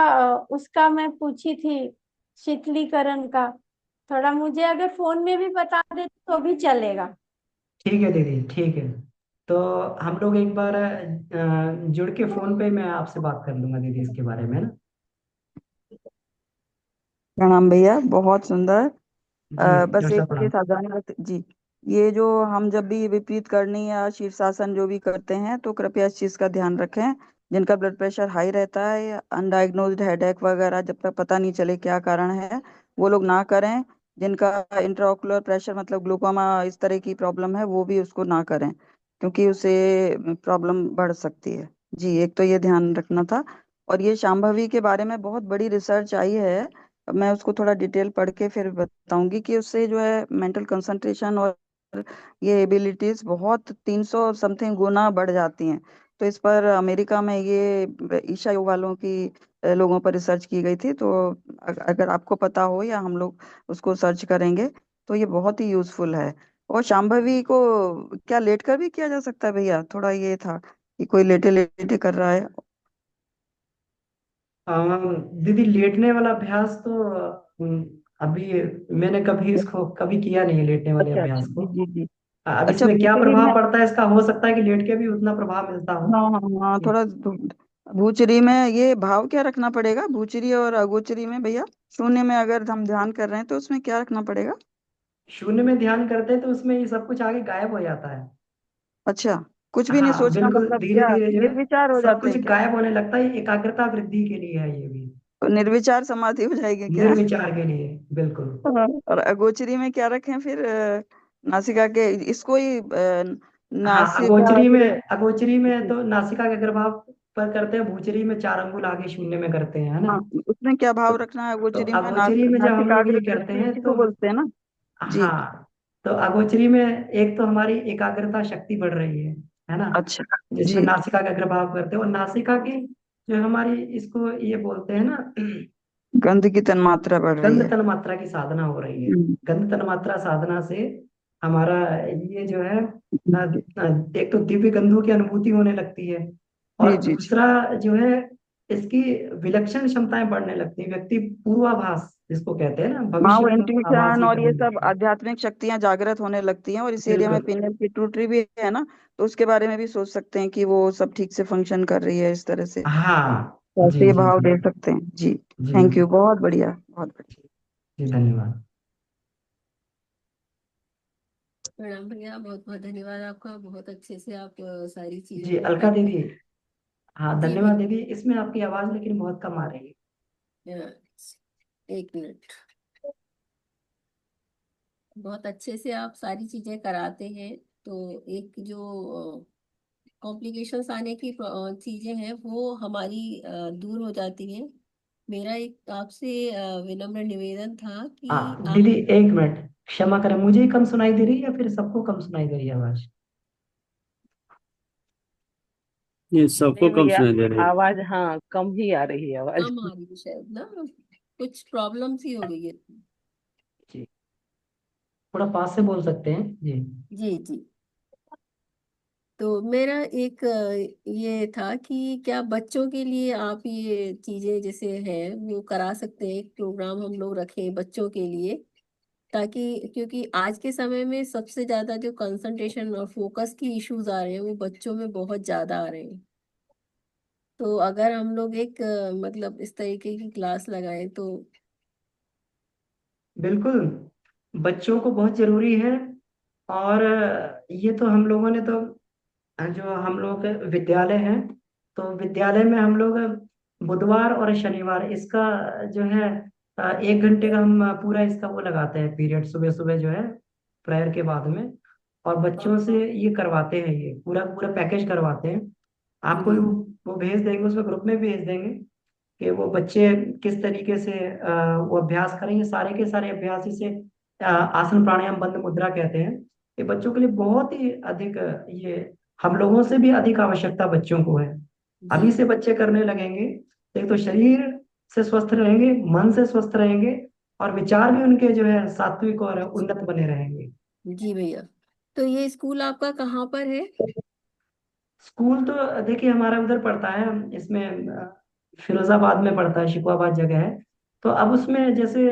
उसका मैं पूछी थी, शीतलीकरण का। थोड़ा मुझे अगर फोन में भी बता दे तो भी चलेगा। ठीक है दीदी, ठीक है। तो हम लोग एक बार जुड़ के फोन पे मैं आपसे बात कर लूंगा दीदी इसके बारे में ना। प्रणाम भैया, बहुत सुंदर। जी बस डॉक्टर एक साहब ये प्रणाम। सावधानी जी। ये जो हम जब भी विपरीत करनी या शीर्षासन जो भी करते हैं तो कृपया इस चीज़ का ध्यान रखें। जिनका ब्लड प्रेशर हाई रहता है या अनडायग्नोज्ड हेडेक वगैरह जब तक पता नहीं चले क्या कारण है, वो लोग ना करें। जिनका इंट्राओकुलर प्रेशर मतलब ग्लूकोमा इस तरह की प्रॉब्लम है वो भी उसको ना करें, क्योंकि उससे प्रॉब्लम बढ़ सकती है। जी, एक तो ये ध्यान रखना था। और ये शांभवी के बारे में बहुत बड़ी रिसर्च आई है। मैं उसको थोड़ा डिटेल पढ़ के फिर बताऊंगी कि उससे जो है मेंटल कंसंट्रेशन और ये एबिलिटीज बहुत 300 समथिंग गुना बढ़ जाती हैं। तो इस पर अमेरिका में ये ईशा योग वालों की लोगों पर रिसर्च की गई थी। तो अगर आपको पता हो या हम लोग उसको सर्च करेंगे तो ये बहुत ही यूजफुल है। और शांभवी को क्या लेट कर भी किया जा सकता है भैया? थोड़ा ये था कि कोई लेटे लेटे कर रहा है। दीदी लेटने वाला अभ्यास तो अभी मैंने कभी इसको कभी किया नहीं है, लेटने वाले अच्छा अच्छा, अभ्यास जी को। जी जी। अब अच्छा, इसमें क्या भूचरी में। प्रभाव पड़ता है इसका, हो सकता है कि लेट के भी उतना प्रभाव मिलता हो। हाँ हाँ हाँ, थोड़ा भूचरी में ये भाव क्या रखना पड़ेगा? भूचरी और अगोचरी में भैया, शून्य में अगर हम ध्यान कर रहे हैं तो उसमें क्या रखना पड़ेगा? शून्य में ध्यान करते हैं तो उसमें ये सब कुछ आगे गायब हो जाता है। अच्छा, कुछ भी नहीं हाँ सोचना, बिल्कुल, मतलब धीरे क्या धीरे जो है निर्विचार हो सब जाते कुछ हैं क्या? गायब होने लगता है। एकाग्रता वृद्धि के लिए है ये भी। निर्विचार समाधि हो जाएगी क्या? निर्विचार के लिए बिल्कुल। हाँ। और अगोचरी में क्या रखें फिर? नासिका के इसको ही हाँ नासिका अग्र। अगोचरी में तो नासिका के अग्रभाग पर करते हैं, भूचरी में 4 अंगुल आगे शून्य में करते हैं, है ना। हाँ, उसमें क्या तो, भाव रखना है तो अगोचरी में? अगोचरी में जब हम लोग नासिकाग्र ये करते दृष्टि हैं इसी को तो बोलते हैं ना? जी। हाँ, तो अगोचरी में एक तो हमारी एकाग्रता शक्ति बढ़ रही है ना। अच्छा। जिसमें जी। नासिका का अग्रभाग करते हैं, और नासिका की जो हमारी इसको ये बोलते हैं ना, गंध की तन्मात्रा बढ़ रही गंध है। तन मात्रा की साधना हो रही है। हम्म, गंध तन मात्रा साधना से हमारा ये जो है जी एक तो दिव्य गंधों की अनुभूति होने लगती है, जी और जी जी। दूसरा जो है इसकी विलक्षण क्षमताएं बढ़ने लगती है। व्यक्ति पूर्वाभास जिसको कहते हैं ना, हाँ, भविष्य वो का आभास इंट्यूशन ये और ये करने सब लगते हैं। आध्यात्मिक शक्तियां जागृत होने लगती हैं। और इस एरिया में बिल्कुल। पिनियल पिट्यूटरी भी है ना, तो उसके बारे में भी सोच सकते हैं कि वो सब ठीक से फंक्शन कर रही है इस तरह से। हाँ तो ऐसे जी ये जी भाव जी। दे सकते हैं जी। जी थैंक यू, बहुत बढ़िया, बहुत बढ़िया। जी धन्यवाद। प्रणाम भैया, बहुत बहुत धन्यवाद आपका। बहुत अच्छे से आप सारी चीजों जी को अलका ट्रैक दीदी। कर। हाँ जी धन्यवाद भैया। दीदी, इसमें आपकी आवाज लेकिन बहुत कम आ रही है। अ, एक मिनट। बहुत अच्छे से आप सारी चीजें कराते हैं। तो एक जो कॉम्प्लिकेशंस आने की चीजें हैं वो हमारी दूर हो जाती हैं। मेरा एक आपसे विनम्र निवेदन था कि आप। दीदी एक मिनट, क्षमा करें, मुझे ही कम सुनाई दे रही है या फिर सबको कम सुनाई दे रही है आवाज? ये सबको नहीं कम भैया, सुनाई दे रही है। आवाज हाँ कम ही आ रही है आवाज। कम आ रही है शायद ना, कुछ प्रॉब्लम सी हो गई है। जी थोड़ा पास से बोल सकते हैं जी। जी जी। तो मेरा एक ये था कि क्या बच्चों के लिए आप ये चीजें जैसे है वो करा सकते हैं, एक प्रोग्राम हम लोग रखें बच्चों के लिए, ताकि क्योंकि आज के समय में सबसे ज्यादा जो कंसंट्रेशन और फोकस की इश्यूज आ रहे हैं वो बच्चों में बहुत ज्यादा आ रहे हैं। तो अगर हम लोग एक मतलब इस तरीके की क्लास लगाएं तो। बिल्कुल, बच्चों को बहुत जरूरी है। और ये तो हम लोगों ने तो जो हम लोग के विद्यालय हैं, तो विद्यालय में हम लोग बुधवार और शनिवार इसका जो है 1 घंटे का हम पूरा इसका वो लगाते हैं पीरियड, सुबह सुबह जो है प्रेयर के बाद में। और बच्चों से ये करवाते हैं, ये पूरा पूरा पैकेज करवाते हैं। आपको जी वो भेज देंगे, उसमें ग्रुप में भेज देंगे कि वो बच्चे किस तरीके से वो अभ्यास करेंगे। सारे के सारे अभ्यास इसे आसन प्राणायाम बंद मुद्रा कहते हैं। ये बच्चों के लिए बहुत ही अधिक ये हम लोगों से भी अधिक आवश्यकता बच्चों को है। अभी जी से बच्चे करने लगेंगे, एक तो शरीर से स्वस्थ रहेंगे, मन से स्वस्थ रहेंगे, और विचार भी उनके जो है सात्विक और उन्नत बने रहेंगे। जी भैया। तो ये स्कूल आपका कहाँ पर है? स्कूल तो देखिए हमारा उधर पड़ता है, इसमें फिरोजाबाद में पड़ता है, शिकोहाबाद जगह है। तो अब उसमें जैसे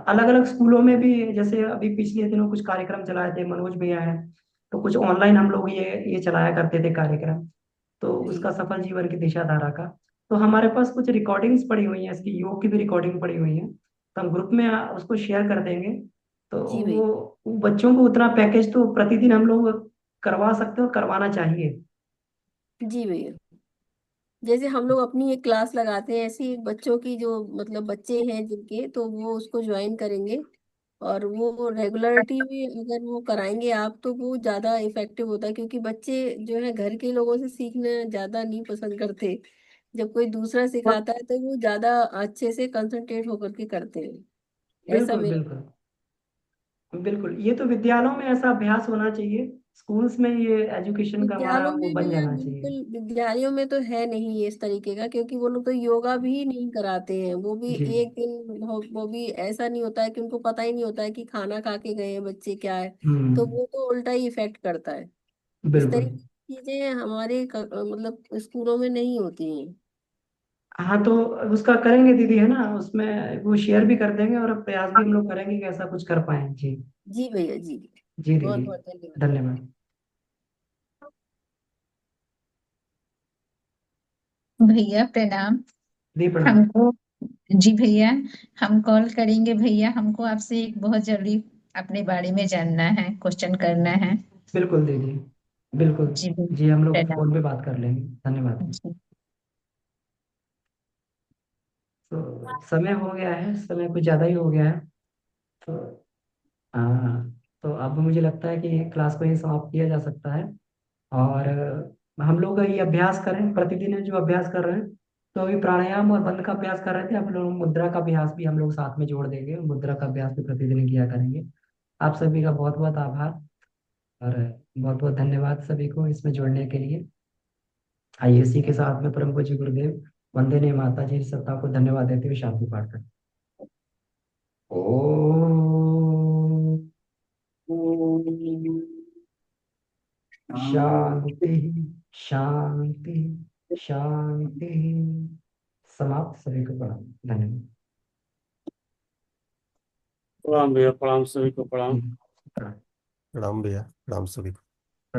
अलग अलग स्कूलों में भी, जैसे अभी पिछले दिनों कुछ कार्यक्रम चलाए थे मनोज भैया हैं, तो कुछ ऑनलाइन हम लोग ये चलाया करते थे कार्यक्रम, तो जी उसका सफल जीवन की दिशा धारा का। तो हमारे पास कुछ रिकॉर्डिंग्स पड़ी हुई हैं, इसकी योग की भी रिकॉर्डिंग पड़ी हुई है, तो हम ग्रुप में उसको शेयर कर देंगे। तो जी भैया। वो बच्चों को उतना पैकेज तो प्रतिदिन हम लोग करवा सकते हो, करवाना चाहिए। जी भैया। जैसे हम लोग अपनी एक क्लास लगाते हैं, ऐसी बच्चों की जो मतलब बच्चे हैं जिनके, तो वो उसको ज्वाइन करेंगे। और वो रेगुलरिटी में अगर वो कराएंगे आप, तो वो ज्यादा इफेक्टिव होता है, क्योंकि बच्चे जो है घर के लोगों से सीखना ज्यादा नहीं पसंद करते। जब कोई दूसरा सिखाता है तो वो ज्यादा अच्छे से कंसंट्रेट होकर के करते हैं। ऐसा बिल्कुल मेरा। बिल्कुल बिल्कुल, ये तो विद्यालयों में ऐसा अभ्यास होना चाहिए, स्कूल्स में ये एजुकेशन का हमारा विद्यालयों वो में बन भैया जाना चाहिए। बिल्कुल, विद्यालयों में तो है नहीं ये इस तरीके का, क्योंकि वो लोग तो योगा भी नहीं कराते हैं। वो भी जी। एक दिन वो भी ऐसा नहीं होता है कि उनको पता ही नहीं होता है कि खाना खा के गए हैं बच्चे क्या है। तो हम्म। वो तो उल्टा ही इफेक्ट करता है। इस बिल्कुल। तरीके की चीजें हमारे मतलब स्कूलों में नहीं होती हैं। हाँ तो उसका करेंगे दीदी, है ना, उसमें वो शेयर भी कर देंगे, और प्रयास भी हम लोग करेंगे कि ऐसा कुछ कर पाए। जी। जी भैया जी। जी बहुत दीदी, बहुत धन्यवाद। धन्यवाद। भैया प्रणाम। दी प्रणाम। हमको जी भैया, हम कॉल करेंगे भैया, हमको आपसे एक बहुत जरूरी अपने बारे में जानना है, क्वेश्चन करना है। बिल्कुल दीदी, बिल्कुल। जी भैया जी, हम लोग प्रणाम। फोन पे बात कर लेंगे, धन्यवाद। जी तो समय हो गया है, समय कुछ ज़्यादा ही हो गया है। तो हाँ, तो अब मुझे लगता है कि क्लास को ही समाप्त किया जा सकता है। और हम लोग ये अभ्यास करें, प्रतिदिन जो अभ्यास कर रहे हैं, तो अभी प्राणायाम और बंद का अभ्यास कर रहे थे, अब लोग मुद्रा का अभ्यास भी हम लोग साथ में जोड़ देंगे, मुद्रा का अभ्यास भी प्रतिदिन किया करेंगे। आप सभी का बहुत बहुत आभार, और बहुत बहुत धन्यवाद सभी को इसमें जुड़ने के लिए। आइए इसी के साथ में परम पूज्य गुरुदेव वंदे ने माता जी सत्ता को धन्यवाद देते हुए शांति पाठ करें। ओम शांति, शांति, शांति। समाप्त। सभी को प्रणाम, धन्यवाद। प्रणाम भैया, प्रणाम सभी को, प्रणाम। जी, प्रणाम। प्रणाम भैया, प्रणाम सभी को।